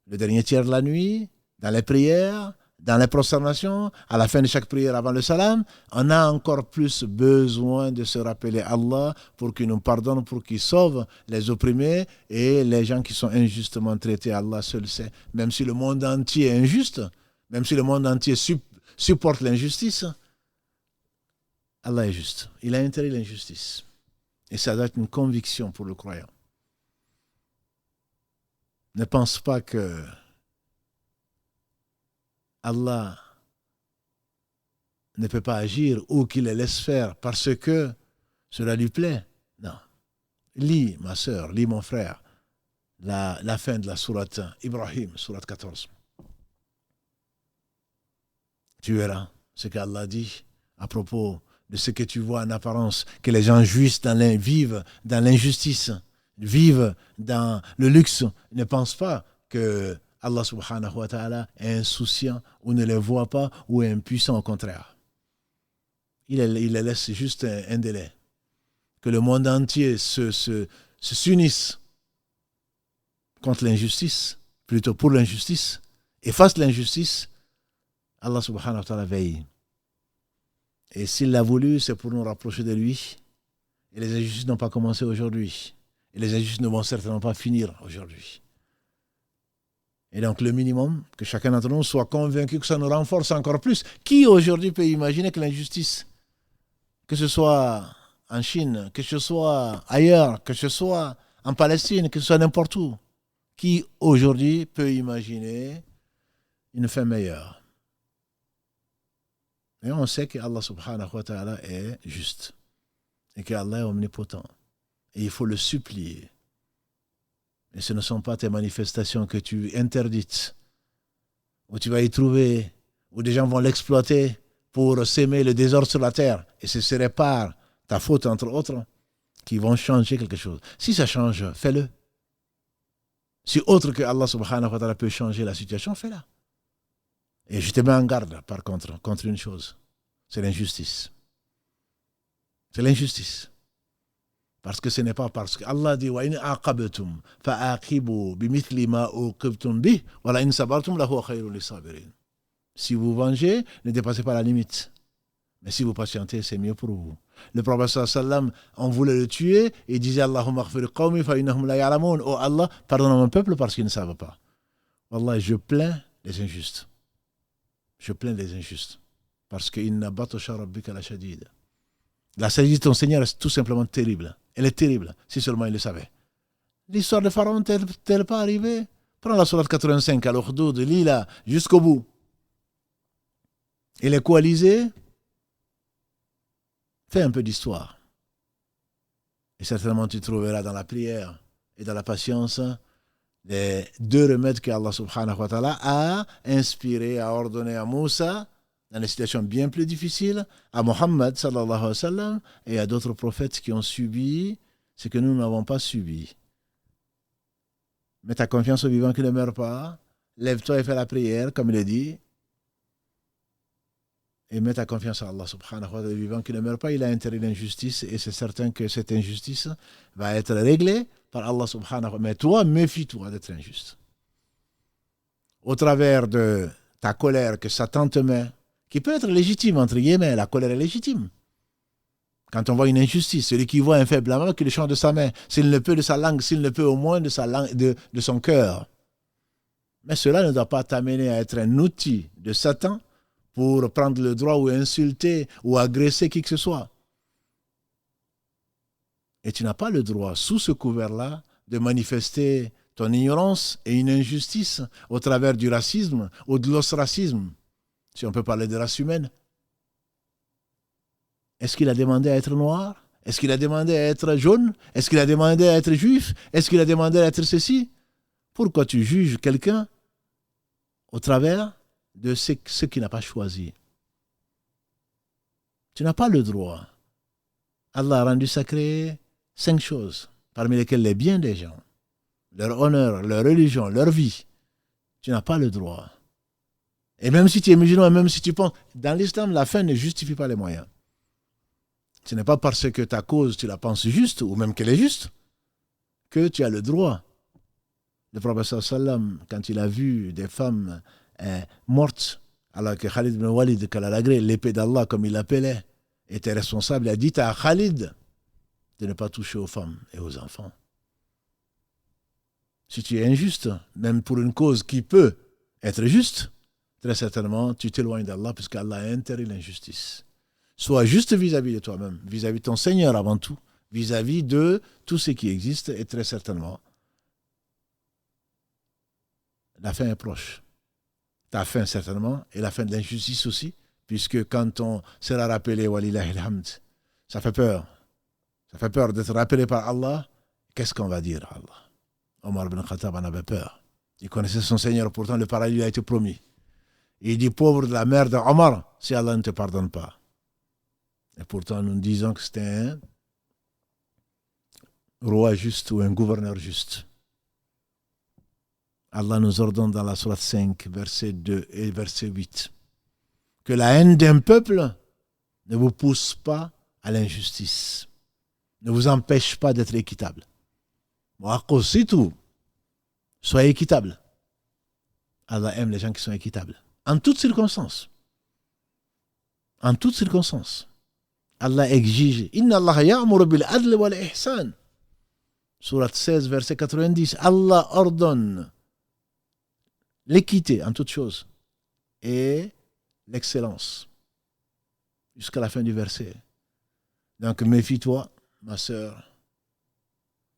le dernier tiers de la nuit, dans les prières, dans les prosternations, à la fin de chaque prière avant le salam, on a encore plus besoin de se rappeler Allah pour qu'il nous pardonne, pour qu'il sauve les opprimés et les gens qui sont injustement traités. Allah seul sait. Même si le monde entier est injuste, même si le monde entier supporte l'injustice, Allah est juste. Il a interdit l'injustice. Et ça doit être une conviction pour le croyant. Ne pense pas que Allah ne peut pas agir ou qu'il les laisse faire parce que cela lui plaît. Non. Lis, ma sœur, lis mon frère, la fin de la sourate Ibrahim, sourate 14. Tu verras ce qu'Allah dit à propos de ce que tu vois en apparence, que les gens vivent dans l'injustice, vivent dans le luxe, ne pensent pas que Allah subhanahu wa ta'ala est insouciant ou ne les voit pas ou est impuissant, au contraire. Il les laisse juste un délai. Que le monde entier s'unisse contre l'injustice, plutôt pour l'injustice, et fasse l'injustice, Allah subhanahu wa ta'ala veille. Et s'il l'a voulu, c'est pour nous rapprocher de lui. Et les injustices n'ont pas commencé aujourd'hui. Et les injustices ne vont certainement pas finir aujourd'hui. Et donc le minimum, que chacun d'entre nous soit convaincu que ça nous renforce encore plus. Qui aujourd'hui peut imaginer que l'injustice, que ce soit en Chine, que ce soit ailleurs, que ce soit en Palestine, que ce soit n'importe où, qui aujourd'hui peut imaginer une fin meilleure? Et on sait que Allah subhanahu wa ta'ala est juste et qu'Allah est omnipotent. Et il faut le supplier. Et ce ne sont pas tes manifestations que tu interdites, où tu vas y trouver, où des gens vont l'exploiter pour s'aimer le désordre sur la terre. Et ce serait par ta faute, entre autres, qui vont changer quelque chose. Si ça change, fais-le. Si autre que Allah subhanahu wa ta'ala peut changer la situation, fais-la. Et je te mets en garde, par contre une chose. C'est l'injustice. C'est l'injustice. Parce que ce n'est pas parce que Allah dit wa in aqabtum fa'aqibu bimithli ma uqibtum bih wa la in sabartum lahu khayrun lis-sabirin. Si vous vengez, ne dépassez pas la limite. Mais si vous patientez, c'est mieux pour vous. Le prophète sallam, on voulait le tuer et il disait Allahumma ighfir qawmi fa innahum la ya'lamun. Oh Allah, pardonne mon peuple parce qu'ils ne savent pas. Wallah, je plains les injustes. Je plains les injustes. Parce que inna batasha rabbika la shadid. La sagesse de ton Seigneur est tout simplement terrible. Elle est terrible, si seulement il le savait. L'histoire de Pharaon n'est-elle pas arrivée? Prends la sourate 85 à l'Ukhdud, lis-la jusqu'au bout. Et les coalisés, fais un peu d'histoire. Et certainement tu trouveras dans la prière et dans la patience les deux remèdes que Allah subhanahu wa ta'ala a inspiré, a ordonné à Moussa dans des situations bien plus difficiles, à Mohammed sallallahu alayhi wa sallam et à d'autres prophètes qui ont subi ce que nous n'avons pas subi. Mets ta confiance au vivant qui ne meurt pas, lève-toi et fais la prière, comme il est dit, et mets ta confiance à Allah subhanahu wa ta'ala, le vivant qui ne meurt pas. Il a interdit l'injustice et c'est certain que cette injustice va être réglée par Allah subhanahu wa ta'ala. Mais toi, méfie-toi d'être injuste. Au travers de ta colère que Satan te met, qui peut être légitime, entre guillemets, la colère est légitime. Quand on voit une injustice, celui qui voit un faible homme, qu'il le change de sa main, s'il ne peut de sa langue, s'il ne peut au moins de sa langue, de son cœur. Mais cela ne doit pas t'amener à être un outil de Satan pour prendre le droit ou insulter ou agresser qui que ce soit. Et tu n'as pas le droit, sous ce couvert-là, de manifester ton ignorance et une injustice au travers du racisme ou de l'ostracisme, si on peut parler de race humaine. Est-ce qu'il a demandé à être noir? Est-ce qu'il a demandé à être jaune? Est-ce qu'il a demandé à être juif? Est-ce qu'il a demandé à être ceci? Pourquoi tu juges quelqu'un au travers de ce qu'il n'a pas choisi? Tu n'as pas le droit. Allah a rendu sacré 5 choses, parmi lesquelles les biens des gens, leur honneur, leur religion, leur vie. Tu n'as pas le droit. Et même si tu es musulman, même si tu penses, dans l'islam, la fin ne justifie pas les moyens. Ce n'est pas parce que ta cause, tu la penses juste, ou même qu'elle est juste, que tu as le droit. Le prophète sallam, quand il a vu des femmes mortes, alors que Khalid ibn Walid, Kalalagré, l'épée d'Allah, comme il l'appelait, était responsable, il a dit à Khalid de ne pas toucher aux femmes et aux enfants. Si tu es injuste, même pour une cause qui peut être juste, très certainement, tu t'éloignes d'Allah puisque Allah a interdit l'injustice. Sois juste vis-à-vis de toi-même, vis-à-vis de ton Seigneur avant tout, vis-à-vis de tout ce qui existe et très certainement, la fin est proche. Ta fin certainement et la fin de l'injustice aussi, puisque quand on sera rappelé, walillahi alhamd, ça fait peur. Ça fait peur d'être rappelé par Allah. Qu'est-ce qu'on va dire à Allah? Omar ibn Khattab en avait peur. Il connaissait son Seigneur, pourtant le paradis lui a été promis. Il dit, pauvre de la mère d'Omar, si Allah ne te pardonne pas. Et pourtant, nous disons que c'était un roi juste ou un gouverneur juste. Allah nous ordonne dans la sourate 5, verset 2 et verset 8, que la haine d'un peuple ne vous pousse pas à l'injustice, ne vous empêche pas d'être équitable. C'est tout. Soyez équitable. Allah aime les gens qui sont équitables. En toutes circonstances. En toutes circonstances. Allah exige. Inna Allah ya'muru bil adl wal ihsan. Sourate 16, verset 90. Allah ordonne l'équité en toutes choses et l'excellence. Jusqu'à la fin du verset. Donc méfie-toi, ma sœur,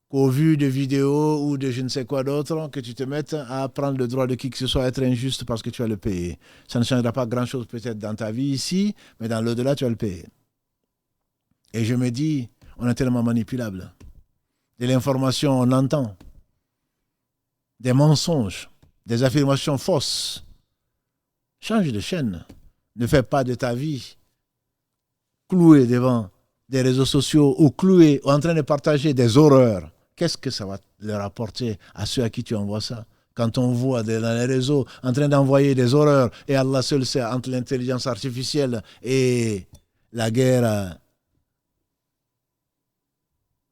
qu'au vu de vidéos ou de je ne sais quoi d'autre, que tu te mettes à prendre le droit de qui que ce soit à être injuste parce que tu vas le payer. Ça ne changera pas grand-chose peut-être dans ta vie ici, mais dans l'au-delà, tu vas le payer. Et je me dis, on est tellement manipulable. De l'information, on entend. Des mensonges, des affirmations fausses. Change de chaîne. Ne fais pas de ta vie clouée devant des réseaux sociaux ou clouée ou en train de partager des horreurs. Qu'est-ce que ça va leur apporter à ceux à qui tu envoies ça? Quand on voit dans les réseaux en train d'envoyer des horreurs, et Allah seul sait, entre l'intelligence artificielle et la guerre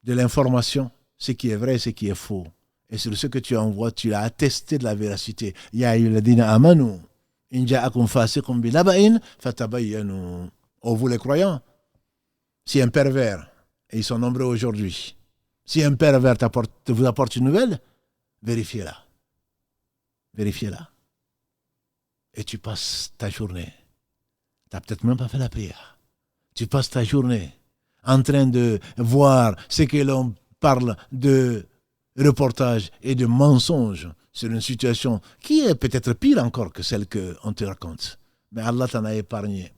de l'information, ce qui est vrai et ce qui est faux. Et sur ce que tu envoies, tu as attesté de la véracité. Ya ayyuhalladhina amanu, in ja'akum fasiqun binaba'in fatabayyanu. Oh, vous les croyants, si un pervers, et ils sont nombreux aujourd'hui, si un pervers vous apporte une nouvelle, vérifiez-la. Vérifiez-la. Et tu passes ta journée. Tu n'as peut-être même pas fait la prière. Tu passes ta journée en train de voir ce que l'on parle de reportages et de mensonges sur une situation qui est peut-être pire encore que celle qu'on te raconte. Mais Allah t'en a épargné.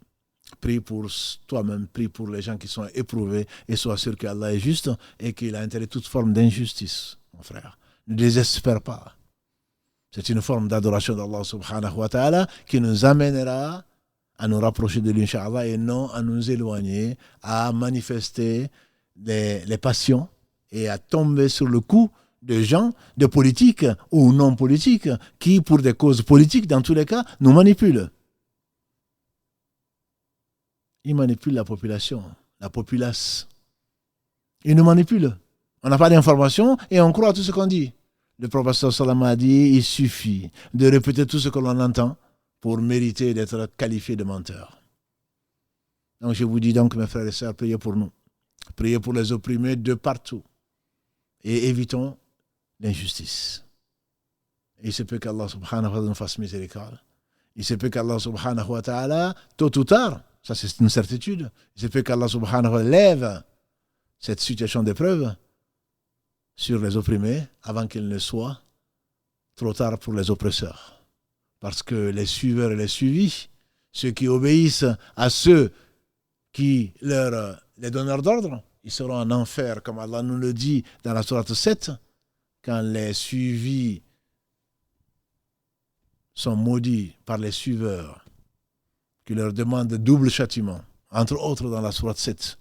Prie pour toi-même, prie pour les gens qui sont éprouvés et sois sûr qu'Allah est juste et qu'il a interdit toute forme d'injustice, mon frère. Ne désespère pas. C'est une forme d'adoration d'Allah subhanahu wa ta'ala qui nous amènera à nous rapprocher de lui, Inch'Allah, et non à nous éloigner, à manifester les passions et à tomber sur le coup de gens, de politiques ou non politiques, qui, pour des causes politiques, dans tous les cas, nous manipulent. Ils manipulent la population, la populace. Ils nous manipulent. On n'a pas d'informations et on croit à tout ce qu'on dit. Le prophète sallam a dit, il suffit de répéter tout ce que l'on entend pour mériter d'être qualifié de menteur. Donc je vous dis donc, mes frères et sœurs, priez pour nous. Priez pour les opprimés de partout. Et évitons l'injustice. Et il se peut qu'Allah subhanahu wa ta'ala nous fasse miséricorde. Il se peut qu'Allah subhanahu wa ta'ala, tôt ou tard, ça c'est une certitude, il se peut qu'Allah subhanahu wa ta'ala lève cette situation d'épreuve sur les opprimés avant qu'il ne soit trop tard pour les oppresseurs. Parce que les suiveurs et les suivis, ceux qui obéissent à ceux qui les donneurs d'ordre, ils seront en enfer, comme Allah nous le dit dans la sourate 7, quand les suivis sont maudits par les suiveurs, qui leur demandent double châtiment, entre autres dans la sourate 7.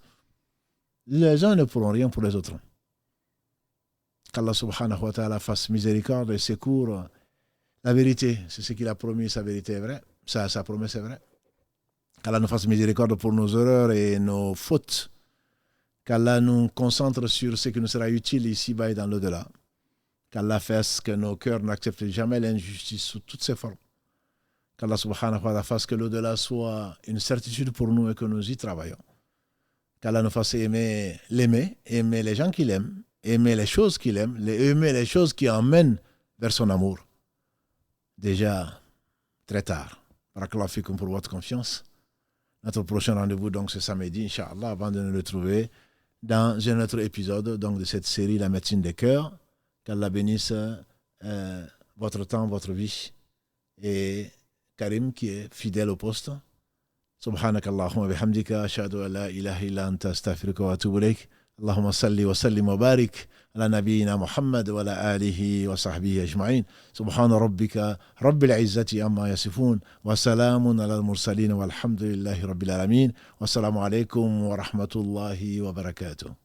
Les uns ne pourront rien pour les autres. Qu'Allah subhanahu wa ta'ala fasse miséricorde et secours La vérité, c'est ce qu'il a promis, sa vérité est vraie, sa promesse est vraie. Qu'Allah nous fasse miséricorde pour nos erreurs et nos fautes. Qu'Allah nous concentre sur ce qui nous sera utile ici-bas et dans l'au-delà. Qu'Allah fasse que nos cœurs n'acceptent jamais l'injustice sous toutes ses formes. Qu'Allah subhanahu wa ta'ala fasse que l'au-delà soit une certitude pour nous et que nous y travaillons. Qu'Allah nous fasse aimer les gens qu'il aime, aimer les choses qu'il aime, aimer les choses qui emmènent vers son amour. Déjà très tard. Barakallahu fikum pour votre confiance. Notre prochain rendez-vous, donc, c'est samedi, Inch'Allah, avant de nous retrouver dans un autre épisode donc, de cette série La médecine des cœurs. Qu'Allah bénisse votre temps, votre vie. Et Karim, qui est fidèle au poste. سبحانك اللهم وبحمدك أشهد أن لا إله إلا أنت أستغفرك وأتوب إليك اللهم صل وسلم وبارك على نبينا محمد وعلى آله وصحبه أجمعين سبحان ربك رب العزة عما يصفون وسلام على المرسلين والحمد لله رب العالمين والسلام عليكم ورحمة الله وبركاته.